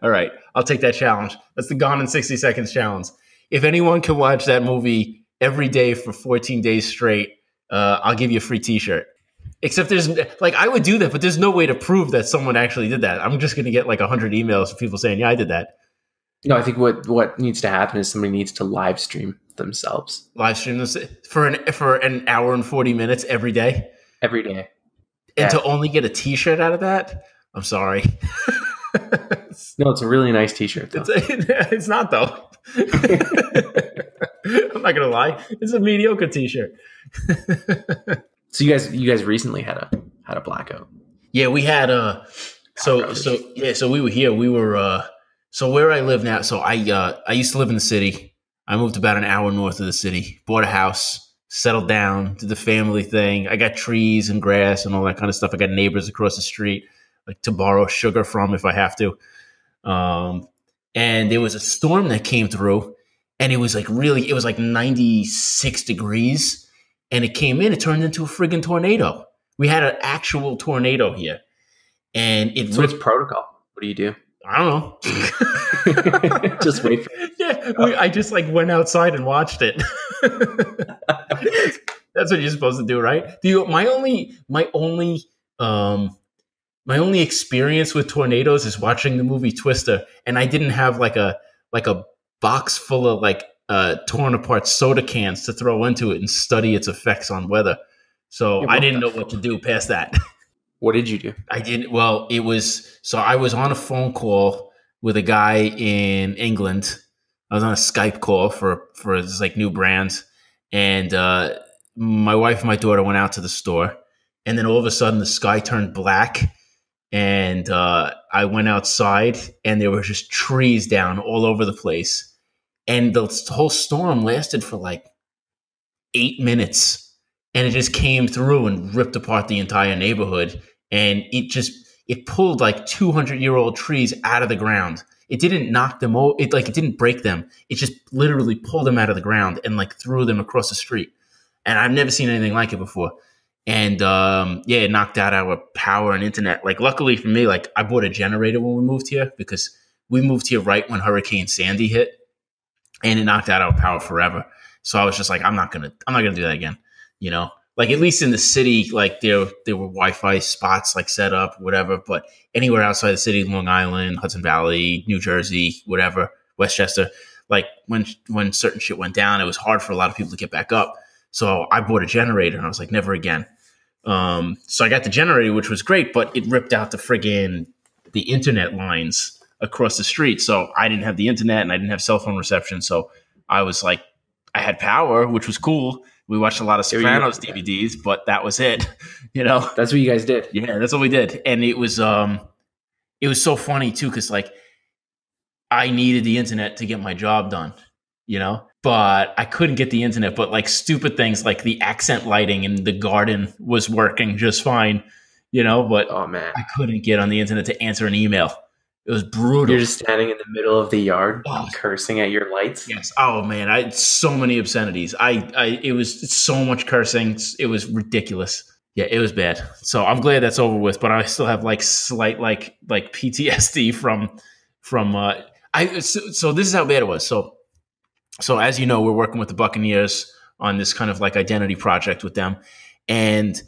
S1: All right, I'll take that challenge. That's the Gone in 60 Seconds challenge. If anyone can watch that movie every day for 14 days straight, I'll give you a free T-shirt. Except there's like, I would do that, but there's no way to prove that someone actually did that. I'm just going to get like 100 emails of people saying, yeah, I did that.
S2: No, I think what needs to happen is somebody needs to live stream themselves.
S1: Live stream this for an hour and 40 minutes every day?
S2: Every day.
S1: And to only get a T-shirt out of that? I'm sorry.
S2: No, it's a really nice T-shirt, though.
S1: It's not, though. I'm not going to lie. It's a mediocre T-shirt.
S2: So you guys recently had a blackout.
S1: Yeah, we had so we were here. We were so where I live now. So I used to live in the city. I moved about an hour north of the city, bought a house, settled down, did the family thing. I got trees and grass and all that kind of stuff. I got neighbors across the street, like to borrow sugar from if I have to. And there was a storm that came through, and it was like 96 degrees. And it came in, it turned into a friggin' tornado. We had an actual tornado here, and it.
S2: So it's protocol. What do you do?
S1: I don't know.
S2: Just wait for
S1: it. Yeah, I just like went outside and watched it. That's what you're supposed to do, right? My only experience with tornadoes is watching the movie Twister, and I didn't have like a box full of like torn apart soda cans to throw into it and study its effects on weather. So I didn't know what to do past that.
S2: What did you do?
S1: I didn't. Well, I was on a phone call with a guy in England. I was on a Skype call for this like new brand, and my wife and my daughter went out to the store, and then all of a sudden the sky turned black, and I went outside, and there were just trees down all over the place, and the whole storm lasted for like 8 minutes, and it just came through and ripped apart the entire neighborhood. And it pulled like 200-year-old trees out of the ground. It didn't knock them over. It didn't break them. It just literally pulled them out of the ground and like threw them across the street. And I've never seen anything like it before. And it knocked out our power and internet. Like luckily for me, like I bought a generator when we moved here because we moved here right when Hurricane Sandy hit, and it knocked out our power forever. So I was just like, I'm not gonna do that again, you know. Like at least in the city, like there were Wi-Fi spots like set up, whatever. But anywhere outside the city, Long Island, Hudson Valley, New Jersey, whatever, Westchester, like when certain shit went down, it was hard for a lot of people to get back up. So I bought a generator, and I was like, never again. So I got the generator, which was great, but it ripped out the internet lines across the street. So I didn't have the internet, and I didn't have cell phone reception. So I was like, I had power, which was cool. We watched a lot of Sopranos DVDs, but that was it. You know,
S2: that's what you guys did.
S1: Yeah, that's what we did, and it was so funny too because like I needed the internet to get my job done, you know, but I couldn't get the internet. But like stupid things like the accent lighting in the garden was working just fine, you know. But
S2: oh man,
S1: I couldn't get on the internet to answer an email. It was brutal.
S2: You're just standing in the middle of the yard, cursing at your lights.
S1: Yes. Oh man, I had so many obscenities. It was so much cursing. It was ridiculous. Yeah, it was bad. So I'm glad that's over with. But I still have like slight like PTSD from. So this is how bad it was. So as you know, we're working with the Buccaneers on this kind of like identity project with them, and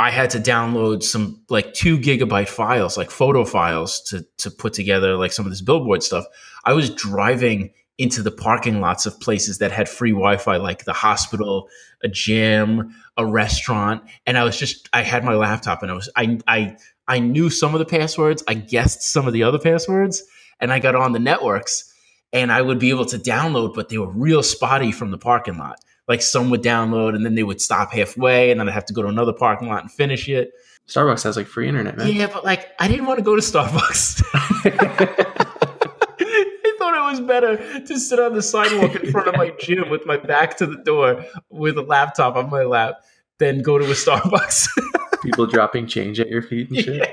S1: I had to download some like 2 gigabyte files, like photo files to put together like some of this billboard stuff. I was driving into the parking lots of places that had free Wi-Fi, like the hospital, a gym, a restaurant. And I had my laptop, and I knew some of the passwords. I guessed some of the other passwords, and I got on the networks, and I would be able to download, but they were real spotty from the parking lot. Like some would download and then they would stop halfway, and then I'd have to go to another parking lot and finish it.
S2: Starbucks has like free internet, man.
S1: Yeah, but like I didn't want to go to Starbucks. I thought it was better to sit on the sidewalk in front of my gym with my back to the door with a laptop on my lap than go to a Starbucks.
S2: People dropping change at your feet and shit.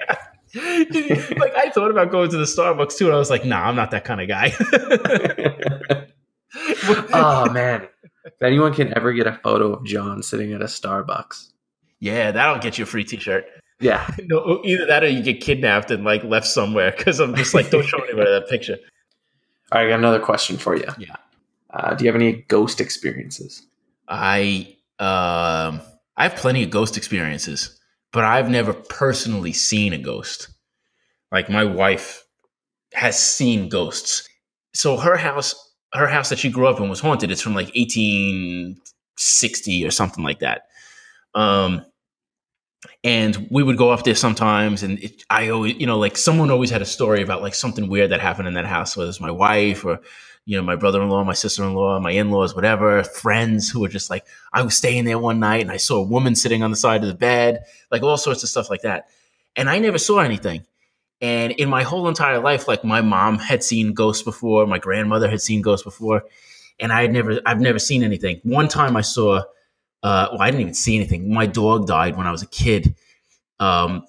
S1: Yeah. Like I thought about going to the Starbucks too, and I was like, nah, I'm not that kind of guy.
S2: Oh man. If anyone can ever get a photo of John sitting at a Starbucks.
S1: Yeah, that'll get you a free t-shirt.
S2: Yeah.
S1: No, either that or you get kidnapped and like left somewhere, because I'm just like, don't show anybody that picture.
S2: All right, I got another question for you.
S1: Yeah.
S2: Do you have any ghost experiences?
S1: I have plenty of ghost experiences, but I've never personally seen a ghost. Like my wife has seen ghosts. So her house that she grew up in was haunted. It's from like 1860 or something like that. And we would go up there sometimes, and I always, like someone always had a story about like something weird that happened in that house, whether it's my wife or, my brother-in-law, my sister-in-law, my in-laws, whatever, friends who were just like, I was staying there one night and I saw a woman sitting on the side of the bed, like all sorts of stuff like that. And I never saw anything. And in my whole entire life, like my mom had seen ghosts before, my grandmother had seen ghosts before, and I've never seen anything. One time I saw, I didn't even see anything. My dog died when I was a kid. In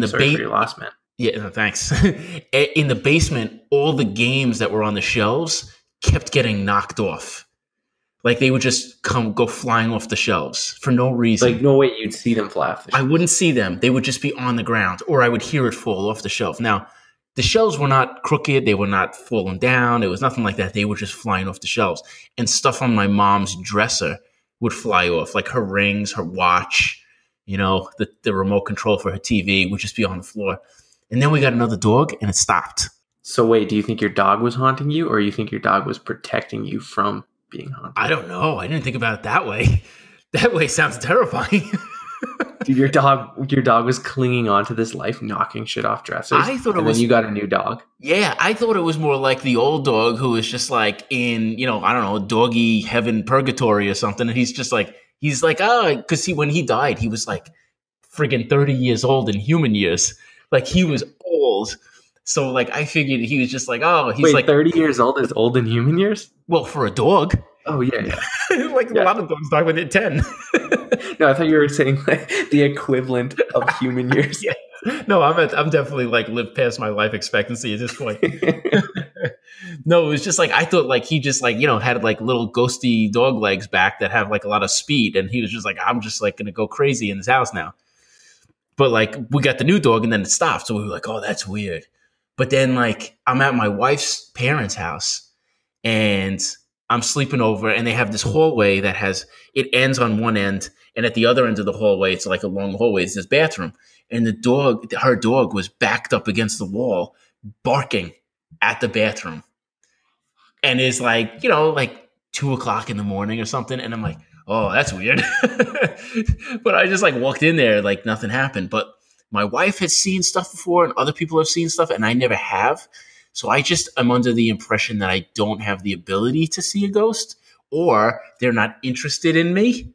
S1: the
S2: Sorry for your loss, man.
S1: Yeah, no, thanks. In the basement, all the games that were on the shelves kept getting knocked off. Like they would just go flying off the shelves for no reason.
S2: Like no way you'd see them fly off the shelves.
S1: I wouldn't see them. They would just be on the ground, or I would hear it fall off the shelf. Now, the shelves were not crooked. They were not falling down. It was nothing like that. They were just flying off the shelves. And stuff on my mom's dresser would fly off, like her rings, her watch, the remote control for her TV would just be on the floor. And then we got another dog, and it stopped.
S2: So wait, do you think your dog was haunting you, or you think your dog was protecting you from being haunted?
S1: I don't know. I didn't think about it that way. That way sounds terrifying.
S2: Dude, your dog was clinging onto this life, knocking shit off dressers.
S1: I thought it was.
S2: Then you got a new dog.
S1: Yeah, I thought it was more like the old dog who was just like in, I don't know, doggy heaven purgatory or something. And he's like, because when he died, he was like friggin' 30 years old in human years. Like he was old. So like I figured he was just like, he's like
S2: 30 years old is old in human years?
S1: Well, for a dog.
S2: Oh yeah.
S1: A lot of dogs die when they're 10.
S2: No, I thought you were saying like the equivalent of human years.
S1: Yeah. No, I'm definitely like lived past my life expectancy at this point. No, it was just like I thought like he just like, had like little ghosty dog legs back that have like a lot of speed, and he was just like, I'm just like gonna go crazy in this house now. But like we got the new dog and then it stopped. So we were like, oh, that's weird. But then like I'm at my wife's parents' house and I'm sleeping over, and they have this hallway that it ends on one end, and at the other end of the hallway, it's like a long hallway, it's this bathroom. And her dog was backed up against the wall, barking at the bathroom. And it's like, like 2:00 in the morning or something. And I'm like, oh, that's weird. But I just like walked in there, like nothing happened. But my wife has seen stuff before, and other people have seen stuff, and I never have. So I'm under the impression that I don't have the ability to see a ghost, or they're not interested in me.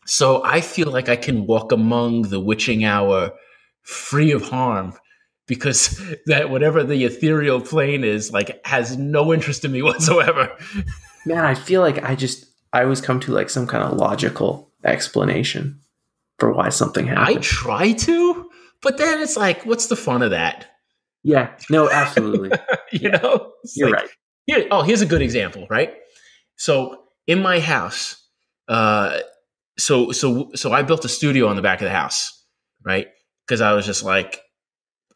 S1: So I feel like I can walk among the witching hour free of harm, because that whatever the ethereal plane is, like, has no interest in me whatsoever.
S2: Man, I feel like I always come to like some kind of logical explanation for why something happened.
S1: I try to, but then it's like, what's the fun of that?
S2: Yeah, no, absolutely.
S1: You're
S2: like, right.
S1: Here's a good example, right? So in my house, so I built a studio on the back of the house, right? Because I was just like,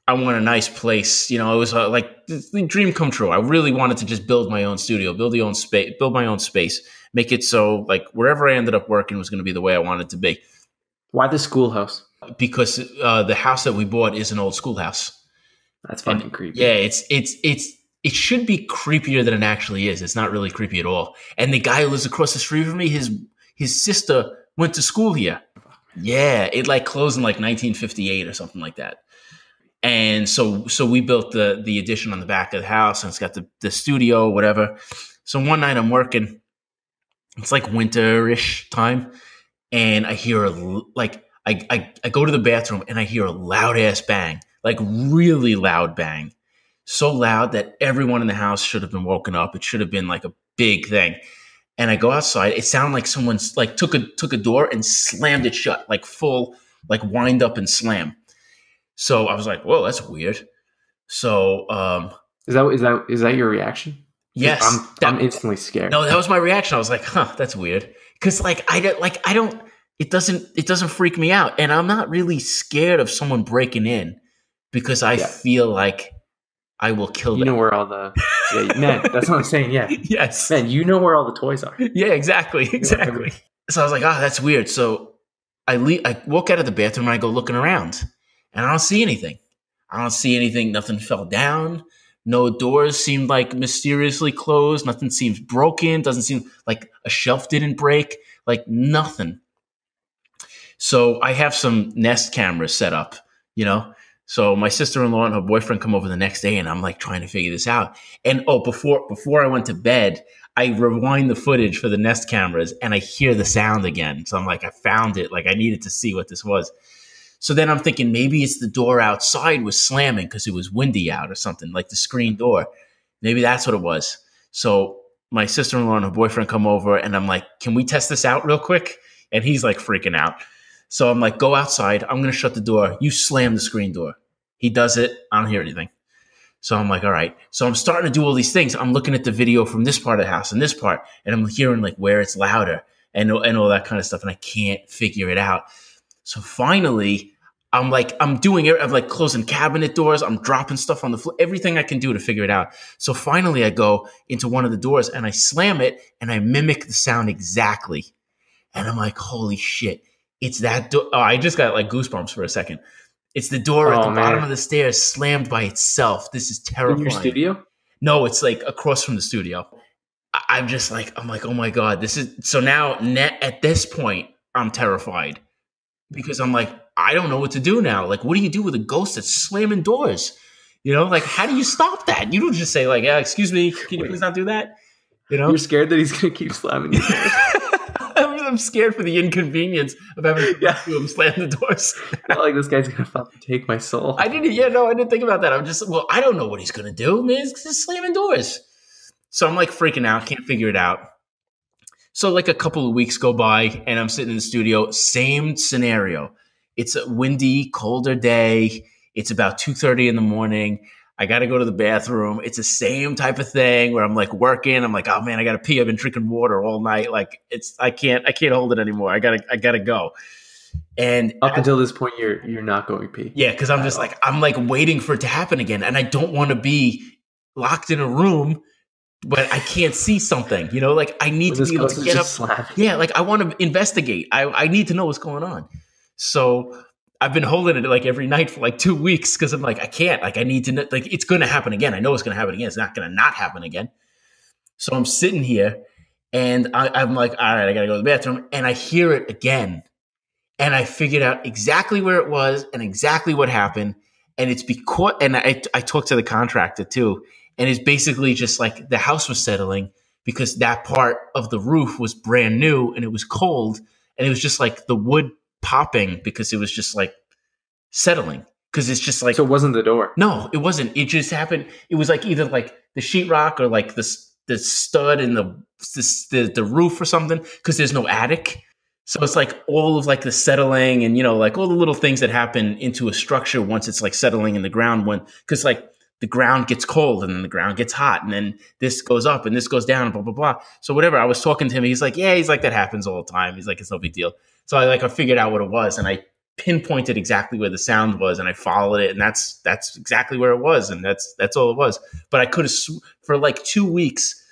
S1: I want a nice place. It was like the dream come true. I really wanted to just build my own studio, build my own space, make it so like wherever I ended up working was going to be the way I wanted it to be.
S2: Why the schoolhouse?
S1: Because the house that we bought is an old schoolhouse.
S2: That's fucking creepy.
S1: Yeah, it should be creepier than it actually is. It's not really creepy at all. And the guy who lives across the street from me, his sister went to school here. Yeah, it like closed in like 1958 or something like that. And so we built the addition on the back of the house, and it's got the studio, whatever. So one night I'm working. It's like winter-ish time, and I hear I go to the bathroom and I hear a loud ass bang. Like really loud bang. So loud that everyone in the house should have been woken up. It should have been like a big thing. And I go outside. It sounded like someone's like took a door and slammed it shut, like full, like wind up and slam. So I was like, whoa, that's weird. So
S2: is that your reaction?
S1: Yes.
S2: I'm instantly scared.
S1: No, that was my reaction. I was like, that's weird. Because it doesn't freak me out. And I'm not really scared of someone breaking in. Because I feel like I will kill them.
S2: You know where all the... Yeah, man, that's what I'm saying, yeah.
S1: Yes.
S2: Man, you know where all the toys are.
S1: Yeah, exactly. So I was like, that's weird. So I walk out of the bathroom and I go looking around. And I don't see anything. Nothing fell down. No doors seemed like mysteriously closed. Nothing seems broken. Doesn't seem like a shelf didn't break. Like nothing. So I have some Nest cameras set up, So my sister-in-law and her boyfriend come over the next day, and I'm like trying to figure this out. And before I went to bed, I rewind the footage for the Nest cameras, and I hear the sound again. So I'm like, I found it. Like I needed to see what this was. So then I'm thinking maybe it's the door outside was slamming because it was windy out or something, like the screen door. Maybe that's what it was. So my sister-in-law and her boyfriend come over, and I'm like, can we test this out real quick? And he's like freaking out. So I'm like, go outside. I'm going to shut the door. You slam the screen door. He does it. I don't hear anything. So I'm like, all right. So I'm starting to do all these things. I'm looking at the video from this part of the house and this part, and I'm hearing like where it's louder and all that kind of stuff. And I can't figure it out. So finally, I'm doing it. I'm like closing cabinet doors. I'm dropping stuff on the floor, everything I can do to figure it out. So finally I go into one of the doors and I slam it and I mimic the sound exactly. And I'm like, holy shit. It's that door. Oh, I just got like goosebumps for a second. It's the door at the bottom of the stairs slammed by itself. This is terrifying.
S2: In your studio?
S1: No, it's like across from the studio. I'm like, oh my God, this is, so now at this point, I'm terrified because I'm like, I don't know what to do now. Like, what do you do with a ghost that's slamming doors? You know, like, how do you stop that? You don't just say like, yeah, excuse me, can you please not do that? You know,
S2: you're scared that he's going to keep slamming you.
S1: I'm scared for the inconvenience of having to do him slam the doors.
S2: Not like this guy's going to fucking take my soul.
S1: I didn't think about that. I'm just, I don't know what he's going to do, man. He's just slamming doors. So I'm like freaking out, can't figure it out. So like a couple of weeks go by and I'm sitting in the studio, same scenario. It's a windy, colder day. It's about 2:30 in the morning. I got to go to the bathroom. It's the same type of thing where I'm like working. I'm like, oh man, I got to pee. I've been drinking water all night. Like I can't hold it anymore. I gotta go. And
S2: up until this point, you're not going pee.
S1: Yeah. Cause I'm just I'm waiting for it to happen again. And I don't want to be locked in a room, but I can't see something, you know, like I need to be able to get up. Slapping. Yeah. Like I want to investigate. I need to know what's going on. So I've been holding it like every night for like 2 weeks because I'm like, I can't. Like I need to know, like it's going to happen again. I know it's going to happen again. It's not going to not happen again. So I'm sitting here and I'm like, all right, I got to go to the bathroom. And I hear it again. And I figured out exactly where it was and exactly what happened. And it's because, and I talked to the contractor too. And it's basically just like the house was settling because that part of the roof was brand new and it was cold. And it was just like the wood popping because it was just like settling because it's just like,
S2: so it wasn't the door.
S1: No, it wasn't. It just happened. It was like either like the sheetrock or like the stud in the roof or something because there's no attic. So it's like all of like the settling and, you know, like all the little things that happen into a structure once it's like settling in the ground because like the ground gets cold and then the ground gets hot and then this goes up and this goes down and blah, blah, blah. So whatever, I was talking to him. He's like, yeah, he's like, that happens all the time. He's like, it's no big deal. So I figured out what it was and I pinpointed exactly where the sound was and I followed it and that's exactly where it was. And that's all it was. But I could have, for like 2 weeks,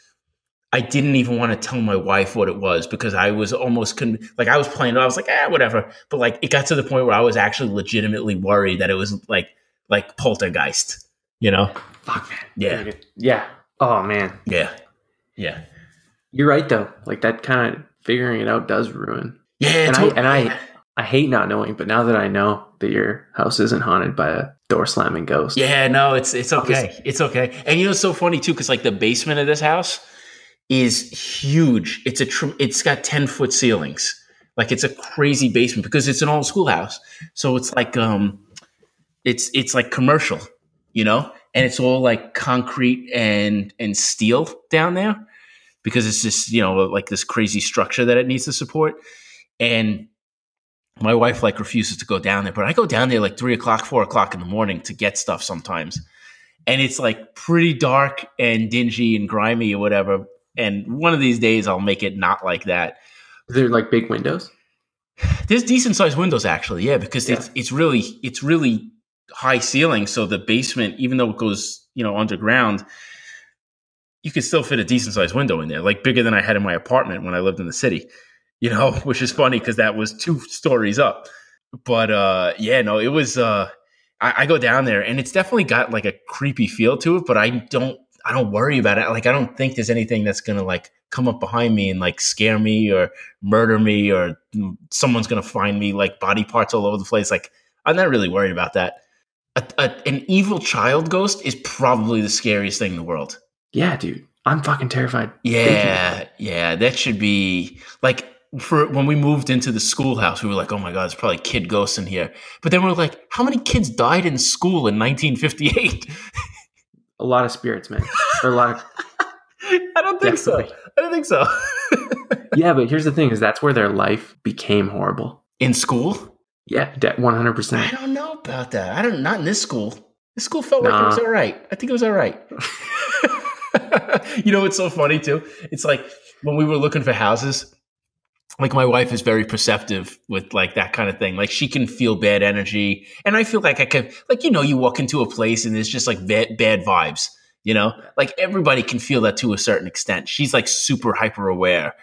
S1: I didn't even want to tell my wife what it was because I was almost like I was playing. I was like, whatever. But like it got to the point where I was actually legitimately worried that it was like poltergeist, you know?
S2: Fuck, man.
S1: Yeah.
S2: Yeah. Oh man.
S1: Yeah. Yeah.
S2: You're right though. Like that kind of figuring it out does ruin.
S1: Yeah.
S2: I hate not knowing, but now that I know that your house isn't haunted by a door slamming ghost.
S1: Yeah. No, it's okay. It's okay. And you know, it's so funny too, because like the basement of this house is huge. It's got 10-foot ceilings. Like it's a crazy basement because it's an old schoolhouse. So it's like it's like commercial, you know, and it's all like concrete and steel down there because it's just, you know, like this crazy structure that it needs to support. And my wife like refuses to go down there, but I go down there like 3 o'clock, 4 o'clock in the morning to get stuff sometimes. And it's like pretty dark and dingy and grimy or whatever. And one of these days I'll make it not like that.
S2: Is there like big windows?
S1: There's decent sized windows actually. Yeah. Because it's really high ceiling. So the basement, even though it goes, you know, underground, you can still fit a decent sized window in there, like bigger than I had in my apartment when I lived in the city, you know, which is funny because that was 2 stories up. But yeah, no, it was, I go down there and it's definitely got like a creepy feel to it, but I don't worry about it. Like, I don't think there's anything that's going to like come up behind me and like scare me or murder me or someone's going to find me like body parts all over the place. Like, I'm not really worried about that. An evil child ghost is probably the scariest thing in the world.
S2: Yeah, dude. I'm fucking terrified.
S1: Yeah. Yeah. That should be like, for when we moved into the schoolhouse, we were like, oh my God, there's probably kid ghosts in here. But then we were like, how many kids died in school in 1958?
S2: A lot of spirits, man. Or a lot of...
S1: I don't think so.
S2: Yeah, but here's the thing is that's where their life became horrible.
S1: In school?
S2: Yeah, 100%.
S1: I don't know about that. Not in this school. The school felt like it was all right. I think it was all right. You know, it's so funny too. It's like when we were looking for houses, like my wife is very perceptive with like that kind of thing. Like she can feel bad energy. And I feel like I can, like, you know, you walk into a place and there's just like bad vibes, you know, like everybody can feel that to a certain extent. She's like super hyper aware.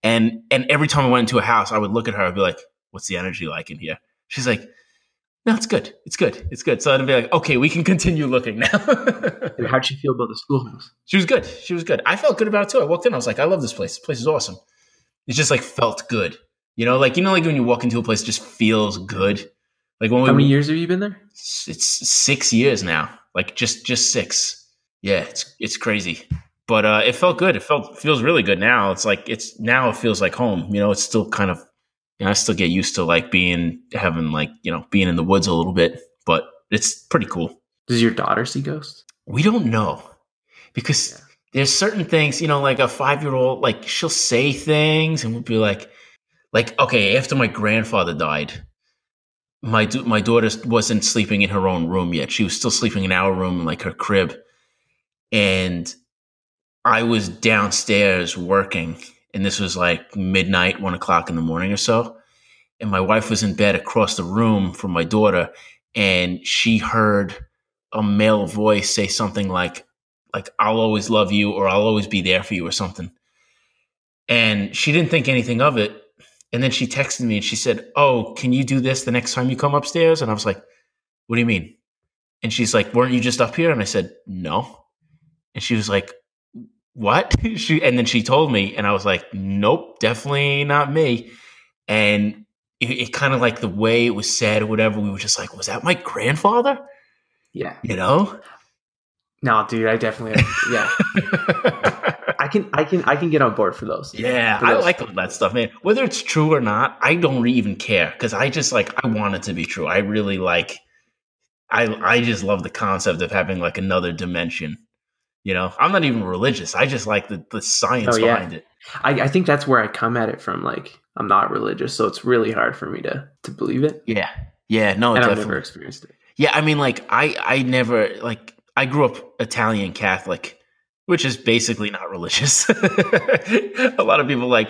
S1: And every time I went into a house, I would look at her and be like, what's the energy like in here? She's like, no, it's good. It's good. It's good. So I'd be like, okay, we can continue looking now.
S2: And how'd she feel about the schoolhouse?
S1: She was good. She was good. I felt good about it too. I walked in. I was like, I love this place. This place is awesome. It just like felt good. You know, like when you walk into a place, it just feels good. Like when
S2: How many years have you been there?
S1: It's 6 years now. Like just 6. Yeah, it's crazy. But it felt good. Feels really good now. It's like it feels like home. You know, it's still kind of, you know, I still get used to like being in the woods a little bit, but it's pretty cool.
S2: Does your daughter see ghosts?
S1: We don't know because there's certain things, you know, like a 5-year-old, like she'll say things and we'll be like, okay, after my grandfather died, my daughter wasn't sleeping in her own room yet. She was still sleeping in our room in like her crib. And I was downstairs working, and this was like midnight, 1 o'clock in the morning or so. And my wife was in bed across the room from my daughter, and she heard a male voice say something like I'll always love you, or I'll always be there for you, or something. And she didn't think anything of it. And then she texted me and she said, oh, can you do this the next time you come upstairs? And I was like, what do you mean? And she's like, weren't you just up here? And I said, no. And she was like, what? And then she told me, and I was like, nope, definitely not me. And it kind of like the way it was said or whatever, we were just like, was that my grandfather?
S2: Yeah.
S1: You know?
S2: No, dude, I definitely, yeah. I can get on board for those.
S1: Yeah, I like all that stuff, man. Whether it's true or not, I don't even care because I just like, I want it to be true. I really like, I just love the concept of having like another dimension. You know, I'm not even religious. I just like the science behind it.
S2: I think that's where I come at it from. Like, I'm not religious, so it's really hard for me to believe it.
S1: Yeah. Yeah. No,
S2: and
S1: definitely.
S2: I've never experienced it.
S1: Yeah. I mean, like, I never, like, I grew up Italian Catholic, which is basically not religious. A lot of people a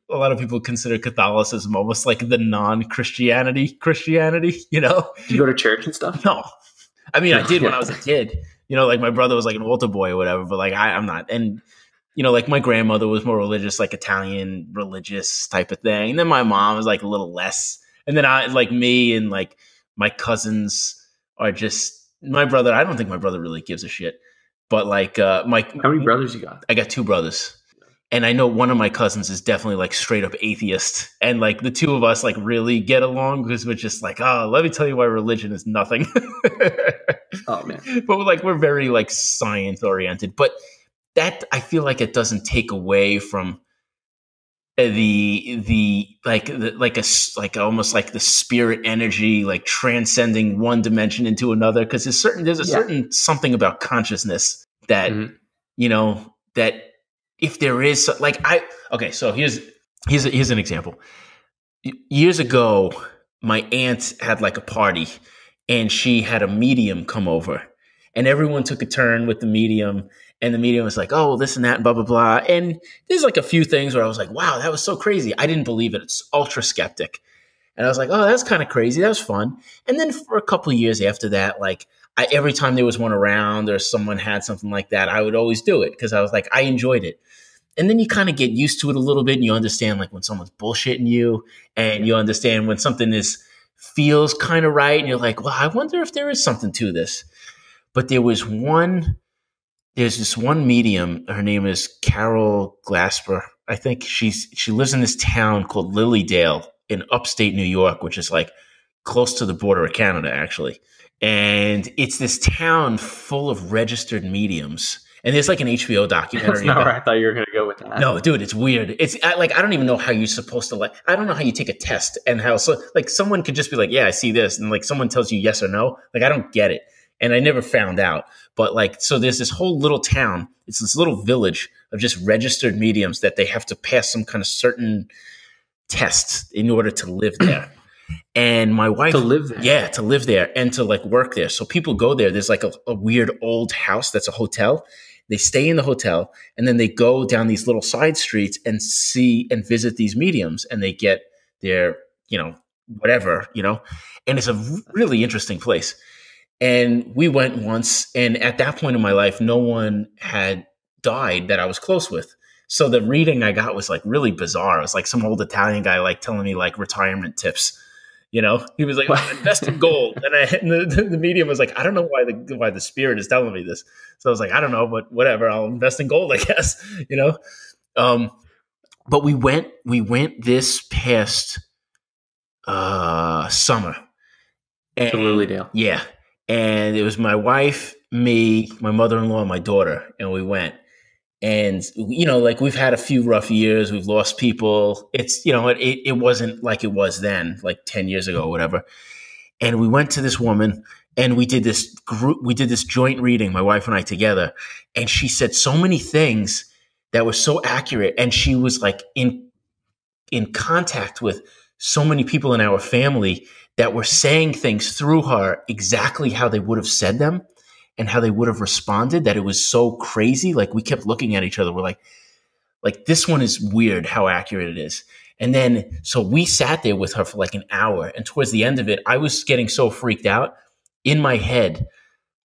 S1: lot of people consider Catholicism almost like the Christianity, you know?
S2: Do you go to church and stuff?
S1: No. I mean, I did when I was a kid. You know, like my brother was like an altar boy or whatever, but like I'm not. And, you know, like my grandmother was more religious, like Italian religious type of thing. And then my mom was like a little less. And then me and like my cousins are just, my brother, I don't think my brother really gives a shit. But like
S2: how many brothers you got?
S1: I got 2 brothers. And I know one of my cousins is definitely like straight up atheist. And like the 2 of us like really get along because we're just like, oh, let me tell you why religion is nothing.
S2: Oh man.
S1: But we're very like science oriented. But that, I feel like it doesn't take away from almost like the spirit energy, like transcending one dimension into another. Because there's a certain something about consciousness that, you know, that if there is so here's an example. Years ago, my aunt had like a party and she had a medium come over and everyone took a turn with the medium and the medium was like, oh, this and that and blah, blah, blah. And there's like a few things where I was like, wow, that was so crazy. I didn't believe it. It's ultra skeptic. And I was like, oh, that's kind of crazy. That was fun. And then for a couple of years after that, like every time there was one around or someone had something like that, I would always do it because I was like, I enjoyed it. And then you kind of get used to it a little bit and you understand like when someone's bullshitting you and you understand when something feels kind of right. And you're like, well, I wonder if there is something to this. But there's this one medium. Her name is Carol Glasper. I think she lives in this town called Lilydale in upstate New York, which is like close to the border of Canada, actually. And it's this town full of registered mediums. And there's like an HBO documentary.
S2: That's not where I thought you were going to go with that.
S1: No, dude, it's weird. It's like, I don't even know how you're supposed to I don't know how you take a test and how, so like someone could just be like, yeah, I see this. And like someone tells you yes or no. Like, I don't get it. And I never found out. But like, so there's this whole little town. It's this little village of just registered mediums that they have to pass some kind of certain test in order to live there. And my wife
S2: to live there.
S1: Yeah, to live there and to like work there. So people go there. There's like a weird old house that's a hotel. They stay in the hotel and then they go down these little side streets and see and visit these mediums, and they get their, whatever, and it's a really interesting place. And we went once, and at that point in my life, no one had died that I was close with. So the reading I got was like really bizarre. It was like some old Italian guy like telling me like retirement tips. He was like, invest in gold. And the medium was like, I don't know why the spirit is telling me this. So I was like, I don't know, but whatever, I'll invest in gold, I guess, But we went this past summer.
S2: To Lilydale.
S1: Yeah. And it was my wife, me, my mother-in-law, and my daughter, and we went. And, like we've had a few rough years. We've lost people. It's, it wasn't like it was then, like 10 years ago or whatever. And we went to this woman and we did this joint reading, my wife and I together. And she said so many things that were so accurate. And she was like in contact with so many people in our family that were saying things through her exactly how they would have said them and how they would have responded, that it was so crazy. Like we kept looking at each other. We're like this one is weird how accurate it is. And then, so we sat there with her for like an hour. And towards the end of it, I was getting so freaked out. In my head,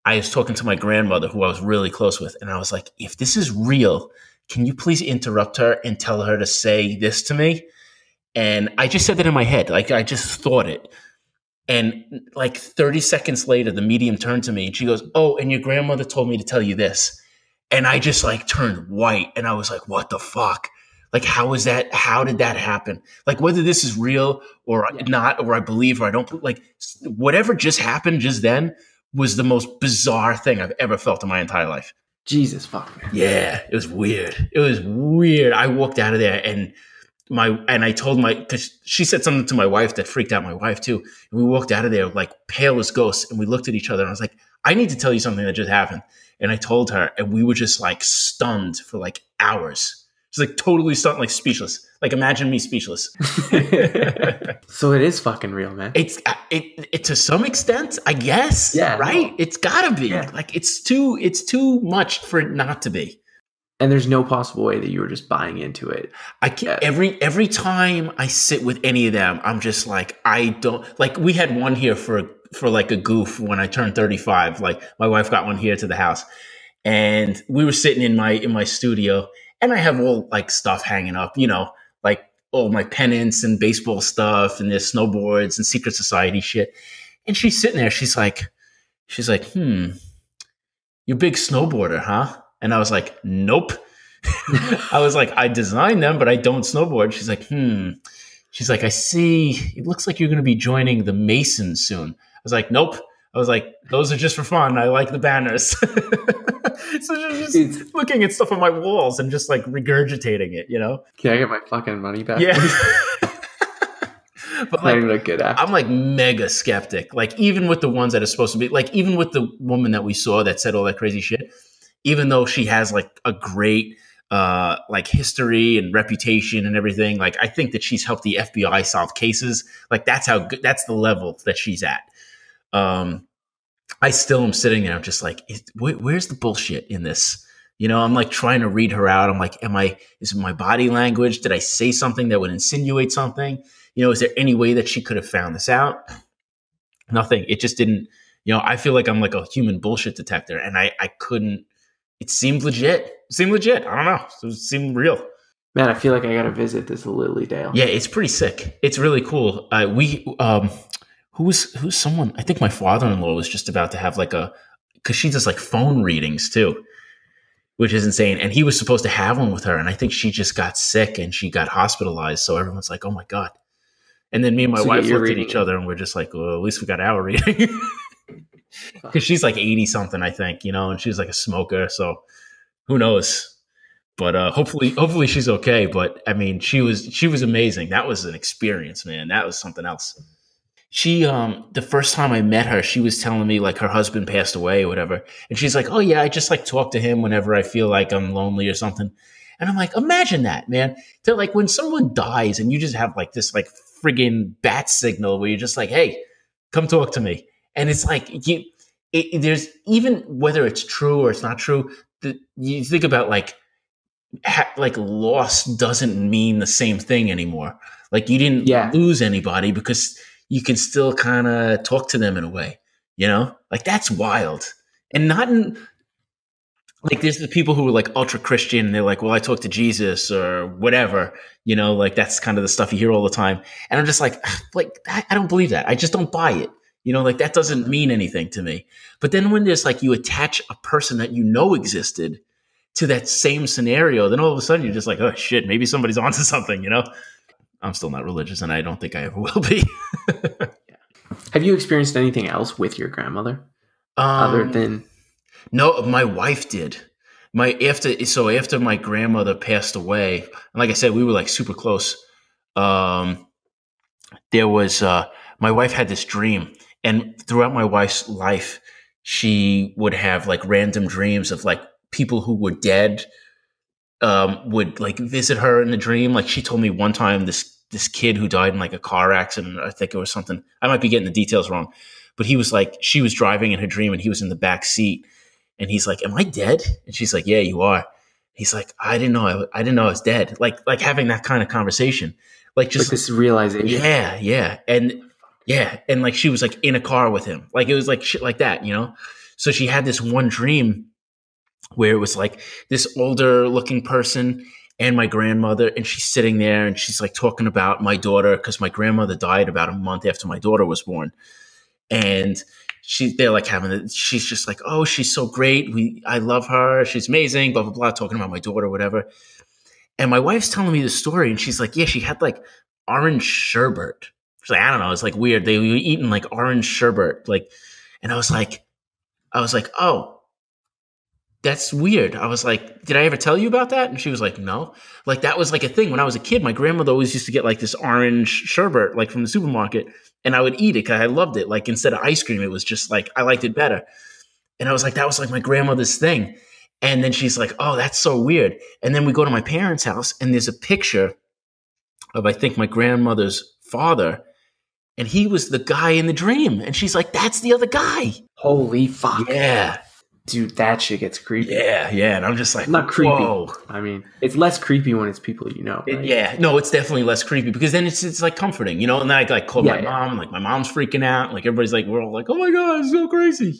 S1: I was talking to my grandmother, who I was really close with. And I was like, if this is real, can you please interrupt her and tell her to say this to me? And I just said that in my head. Like I just thought it. And like 30 seconds later, the medium turned to me and she goes, oh, and your grandmother told me to tell you this. And I just like turned white and I was like, what the fuck? Like, how is that? How did that happen? Like whether this is real or not, or I believe or I don't, like whatever just happened just then was the most bizarre thing I've ever felt in my entire life.
S2: Jesus fuck, man.
S1: Yeah, it was weird. It was weird. I walked out of there and I told because she said something to my wife that freaked out my wife too. And we walked out of there like pale as ghosts and we looked at each other and I was like, I need to tell you something that just happened. And I told her and we were just like stunned for like hours. Just like totally stunned, like speechless. Like imagine me speechless.
S2: So it is fucking real, man.
S1: It's it to some extent, I guess. Yeah. Right? No. It's gotta be. Yeah. Like it's too much for it not to be.
S2: And there's no possible way that you were just buying into it.
S1: I can't, every time I sit with any of them, I'm just like, I don't like. We had one here for like a goof when I turned 35. Like my wife got one here to the house, and we were sitting in my studio, and I have all like stuff hanging up, like all my pennants and baseball stuff, and there's snowboards and secret society shit. And she's sitting there. She's like, you're a big snowboarder, huh? And I was like, nope. I was like, I designed them, but I don't snowboard. She's like, She's like, I see. It looks like you're going to be joining the Masons soon. I was like, nope. I was like, those are just for fun. I like the banners. So just looking at stuff on my walls and just like regurgitating it,
S2: Can I get my fucking money back?
S1: Yeah. But like,
S2: not even a good actor.
S1: I'm like mega skeptic. Like even with the ones that are supposed to be, like even with the woman that we saw that said all that crazy shit, even though she has like a great like history and reputation and everything, like I think that she's helped the FBI solve cases. Like that's how good, that's the level that she's at. I still am sitting there. I'm just like, where's the bullshit in this? I'm like trying to read her out. I'm like, is it my body language? Did I say something that would insinuate something? Is there any way that she could have found this out? Nothing. It just didn't, I feel like I'm like a human bullshit detector and I couldn't. It seemed legit. I don't know. It seemed real.
S2: Man, I feel like I got to visit this Lilydale.
S1: Yeah, it's pretty sick. It's really cool. Who's someone? I think my father-in-law was just about to have because she does like phone readings too, which is insane. And he was supposed to have one with her. And I think she just got sick and she got hospitalized. So everyone's like, oh my God. And then me and my wife looked at each other and we're just like, well, at least we got our reading. Because she's like 80 something, I think, and she's like a smoker. So who knows? But hopefully she's okay. But I mean, she was amazing. That was an experience, man. That was something else. She, the first time I met her, she was telling me like her husband passed away or whatever. And she's like, oh yeah, I just like talk to him whenever I feel like I'm lonely or something. And I'm like, imagine that, man. To like when someone dies and you just have like this like friggin' bat signal where you're just like, hey, come talk to me. And it's like, there's even whether it's true or it's not true, you think about like loss doesn't mean the same thing anymore. Like you didn't lose anybody because you can still kind of talk to them in a way, like that's wild. And not in like, there's the people who are like ultra Christian and they're like, well, I talk to Jesus or whatever, like that's kind of the stuff you hear all the time. And I'm just like I don't believe that. I just don't buy it. Like that doesn't mean anything to me. But then when there's like, you attach a person that existed to that same scenario, then all of a sudden you're just like, oh shit, maybe somebody's onto something, I'm still not religious and I don't think I ever will be.
S2: Have you experienced anything else with your grandmother other than?
S1: No, my wife did. After my grandmother passed away, and like I said, we were like super close. There was, my wife had this dream, and throughout my wife's life, she would have like random dreams of like people who were dead would like visit her in the dream. Like she told me one time this kid who died in like a car accident, I think it was something, I might be getting the details wrong, but he was like, she was driving in her dream and he was in the back seat and he's like, am I dead? And she's like, yeah, you are. He's like, I didn't know I was dead. Like having that kind of conversation, like just
S2: like this realization.
S1: Yeah. And like, she was like in a car with him. Like it was like shit like that, So she had this one dream where it was like this older looking person and my grandmother, and she's sitting there and she's like talking about my daughter because my grandmother died about a month after my daughter was born. And they're like she's just like, oh, she's so great. I love her. She's amazing, blah, blah, blah, talking about my daughter, whatever. And my wife's telling me the story and she's like, yeah, she had like orange sherbet. She's like, I don't know. It's like weird. They were eating like orange sherbet. Like, and I was like, oh, that's weird. I was like, did I ever tell you about that? And she was like, no. Like that was like a thing when I was a kid. My grandmother always used to get like this orange sherbet, like from the supermarket, and I would eat it because I loved it. Like instead of ice cream, it was just like, I liked it better. And I was like, that was like my grandmother's thing. And then she's like, oh, that's so weird. And then we go to my parents' house and there's a picture of, I think, my grandmother's father. And he was the guy in the dream. And she's like, that's the other guy.
S2: Holy fuck.
S1: Yeah.
S2: Dude, that shit gets creepy.
S1: Yeah. And I'm just like,
S2: not creepy.
S1: Whoa.
S2: I mean, it's less creepy when it's people right?
S1: No, it's definitely less creepy because then it's like comforting, And then I like call my mom, and like my mom's freaking out. Like everybody's like, we're all like, oh my God, it's so crazy,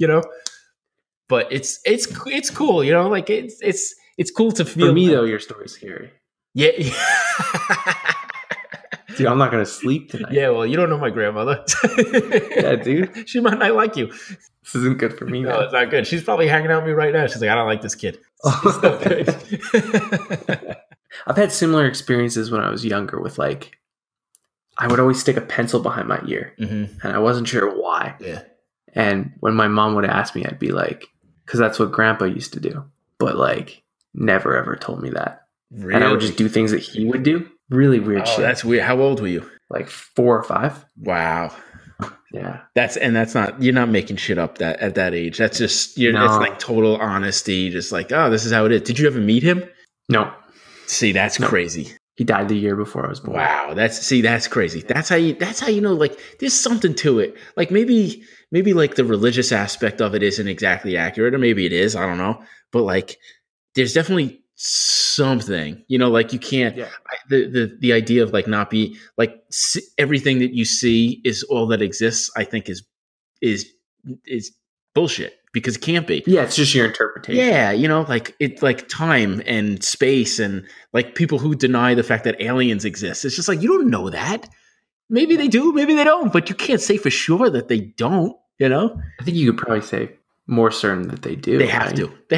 S1: But it's cool, Like it's cool to feel.
S2: For me though, your story's scary.
S1: Yeah.
S2: Dude, I'm not gonna sleep tonight.
S1: Yeah, well, you don't know my grandmother.
S2: Yeah, dude.
S1: She might not like you.
S2: This isn't good for me.
S1: No, it's not good. She's probably hanging out with me right now. She's like, I don't like this kid. It's not good.
S2: I've had similar experiences when I was younger with like, I would always stick a pencil behind my ear, and I wasn't sure why.
S1: Yeah.
S2: And when my mom would ask me, I'd be like, because that's what Grandpa used to do, but like never ever told me that. Really? And I would just do things that he would do. Really weird shit.
S1: That's weird. How old were you?
S2: Like 4 or 5.
S1: Wow.
S2: Yeah.
S1: That's not, you're not making shit up at that age. That's just, it's like total honesty. Just like, oh, this is how it is. Did you ever meet him?
S2: No.
S1: See, that's crazy.
S2: He died the year before I was born.
S1: Wow. That's crazy. That's how you know, like there's something to it. Like maybe like the religious aspect of it isn't exactly accurate, or maybe it is, I don't know. But like, there's definitely something, like you can't, the idea of like not be like everything that you see is all that exists, I think is bullshit, because it can't be.
S2: Yeah, it's just your interpretation.
S1: Yeah, like it's like time and space, and like people who deny the fact that aliens exist. It's just like, you don't know that. Maybe they do, maybe they don't, but you can't say for sure that they don't, I
S2: think you could probably say more certain that they do.
S1: They have to. They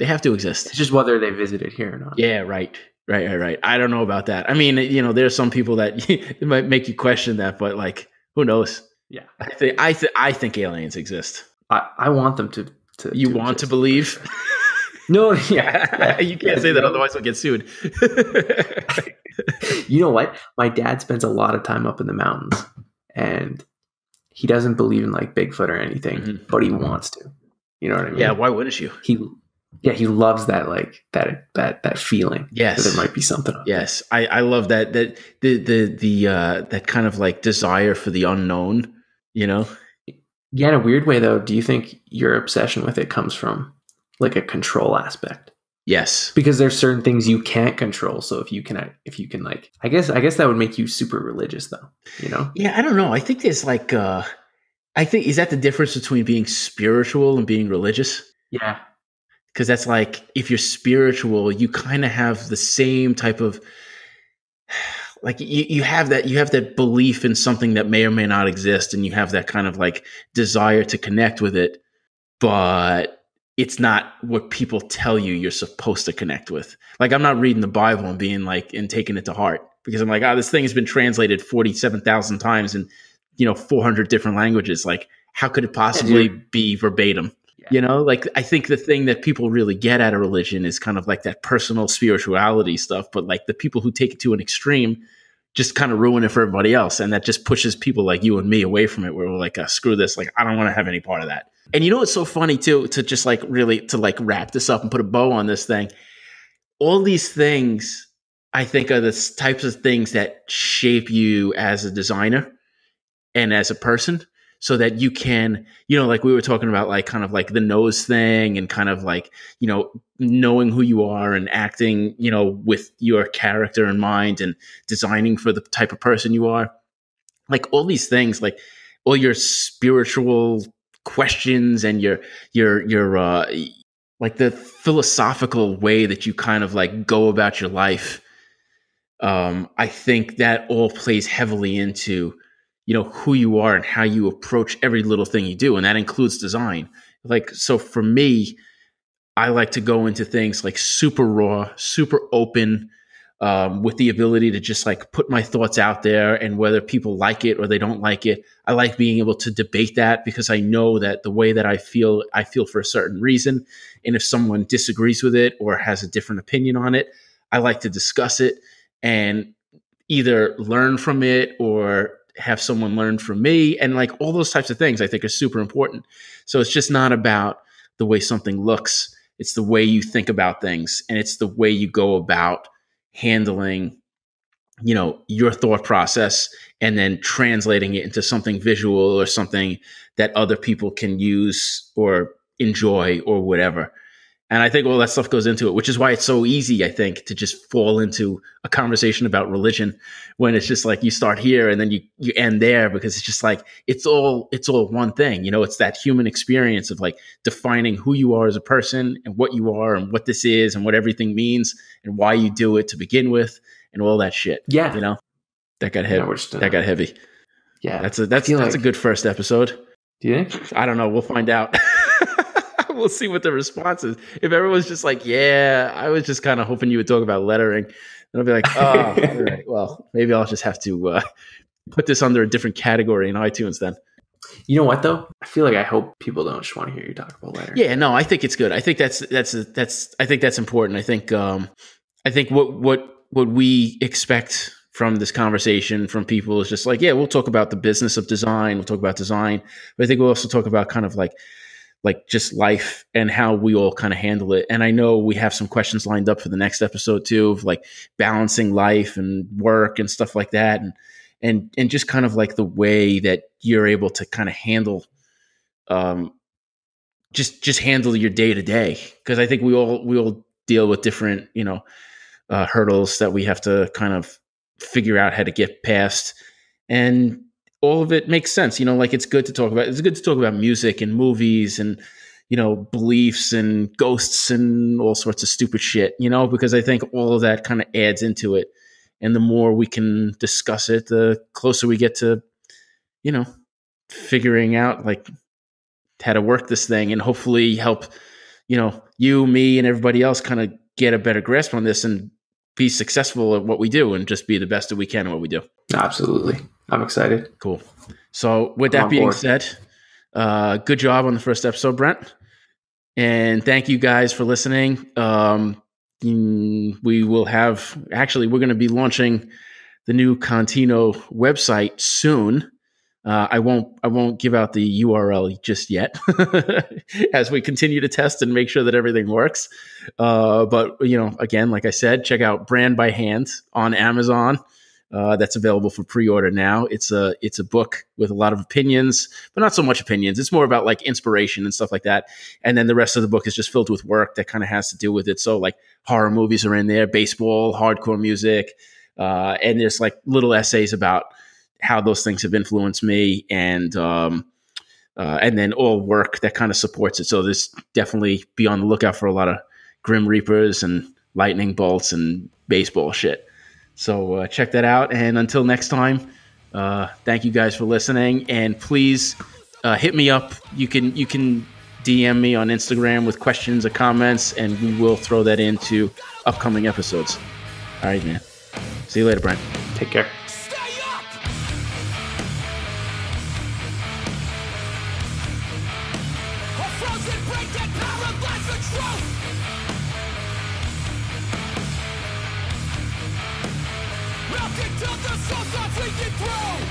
S1: have to exist.
S2: It's just whether they visited here or not.
S1: Yeah, right. I don't know about that. I mean, there's some people that it might make you question that, but like, who knows?
S2: Yeah,
S1: I think aliens exist.
S2: I want them to.
S1: You want to believe?
S2: No, yeah.
S1: You can't say that, otherwise we'll get sued.
S2: You know what? My dad spends a lot of time up in the mountains, and he doesn't believe in like Bigfoot or anything, but he wants to. You know what I mean?
S1: Yeah. Why wouldn't you?
S2: Yeah, he loves that, like that feeling.
S1: Yes,
S2: that there might be something up
S1: yes. I love that that kind of like desire for the unknown, you know?
S2: Yeah, in a weird way though, do you think your obsession with it comes from like a control aspect?
S1: Yes.
S2: Because there's certain things you can't control. So if you can like, I guess that would make you super religious though, you know?
S1: Yeah, I don't know. I think there's like I think, is that the difference between being spiritual and being religious?
S2: Yeah.
S1: Because that's like, if you're spiritual, you kind of have the same type of, like, you have that belief in something that may or may not exist, and you have that kind of like desire to connect with it, but it's not what people tell you you're supposed to connect with. Like, I'm not reading the Bible and being like, and taking it to heart, because I'm like, oh, this thing has been translated 47,000 times in 400 different languages. Like, how could it possibly be verbatim? Like, I think the thing that people really get out of religion is kind of like that personal spirituality stuff. But like, the people who take it to an extreme just kind of ruin it for everybody else. And that just pushes people like you and me away from it, where we're like, screw this. Like, I don't want to have any part of that. And it's so funny too, to just like really to like wrap this up and put a bow on this thing. All these things, I think, are the types of things that shape you as a designer and as a person, so that you can, like we were talking about, like kind of like the nose thing, and kind of like, knowing who you are and acting, with your character in mind, and designing for the type of person you are. Like, all these things, like all your spiritual questions, and your like the philosophical way that you kind of like go about your life. I think that all plays heavily into who you are and how you approach every little thing you do. And that includes design. Like, so for me, I like to go into things like super raw, super open, with the ability to just like put my thoughts out there, and whether people like it or they don't like it, I like being able to debate that, because I know that the way that I feel for a certain reason. And if someone disagrees with it or has a different opinion on it, I like to discuss it and either learn from it or have someone learn from me. And like, all those types of things I think are super important. So it's just not about the way something looks. It's the way you think about things, and it's the way you go about handling, your thought process, and then translating it into something visual or something that other people can use or enjoy or whatever. And I think all that stuff goes into it, which is why it's so easy, I think, to just fall into a conversation about religion, when it's just like you start here and then you end there, because it's just like, it's all one thing. It's that human experience of like defining who you are as a person, and what you are, and what this is, and what everything means, and why you do it to begin with, and all that shit.
S2: Yeah.
S1: That got heavy. That got heavy.
S2: Yeah.
S1: That's a good first episode.
S2: Do you think?
S1: I don't know. We'll find out. We'll see what the response is. If everyone's just like, yeah, I was just kind of hoping you would talk about lettering, then I'll be like, oh, all right. Well, maybe I'll just have to put this under a different category in iTunes then.
S2: You know what though? I feel like, I hope people don't just want to hear you talk about lettering.
S1: Yeah, no, I think it's good. I think that's I think that's important. I think what we expect from this conversation from people is just like, yeah, we'll talk about the business of design. We'll talk about design, but I think we'll also talk about kind of like just life and how we all kind of handle it. And I know we have some questions lined up for the next episode too, of like balancing life and work and stuff like that. And just kind of like the way that you're able to kind of handle, just handle your day to day. Cause I think we all deal with different, hurdles that we have to kind of figure out how to get past. And all of it makes sense. Like, it's good to talk about music and movies and, beliefs and ghosts and all sorts of stupid shit, because I think all of that kind of adds into it. And the more we can discuss it, the closer we get to, figuring out like how to work this thing, and hopefully help, you, me, and everybody else kind of get a better grasp on this and be successful at what we do, and just be the best that we can at what we do.
S2: Absolutely. I'm excited.
S1: Cool. So with that being said, good job on the first episode, Brent. And thank you guys for listening. We're going to be launching the new Contino website soon. I won't give out the URL just yet as we continue to test and make sure that everything works. But again, like I said, check out Brand by Hand on Amazon. That's available for pre-order now. It's a book with a lot of opinions, but not so much opinions. It's more about like inspiration and stuff like that. And then the rest of the book is just filled with work that kind of has to do with it. So like horror movies are in there, baseball, hardcore music, and there's like little essays about how those things have influenced me, and then all work that kind of supports it. So there's definitely be on the lookout for a lot of Grim Reapers and lightning bolts and baseball shit. So check that out. And until next time, thank you guys for listening. And please hit me up. You can DM me on Instagram with questions or comments, and we will throw that into upcoming episodes. All right, man. See you later, Brent.
S2: Take care.
S3: Till the soul's not leaking through.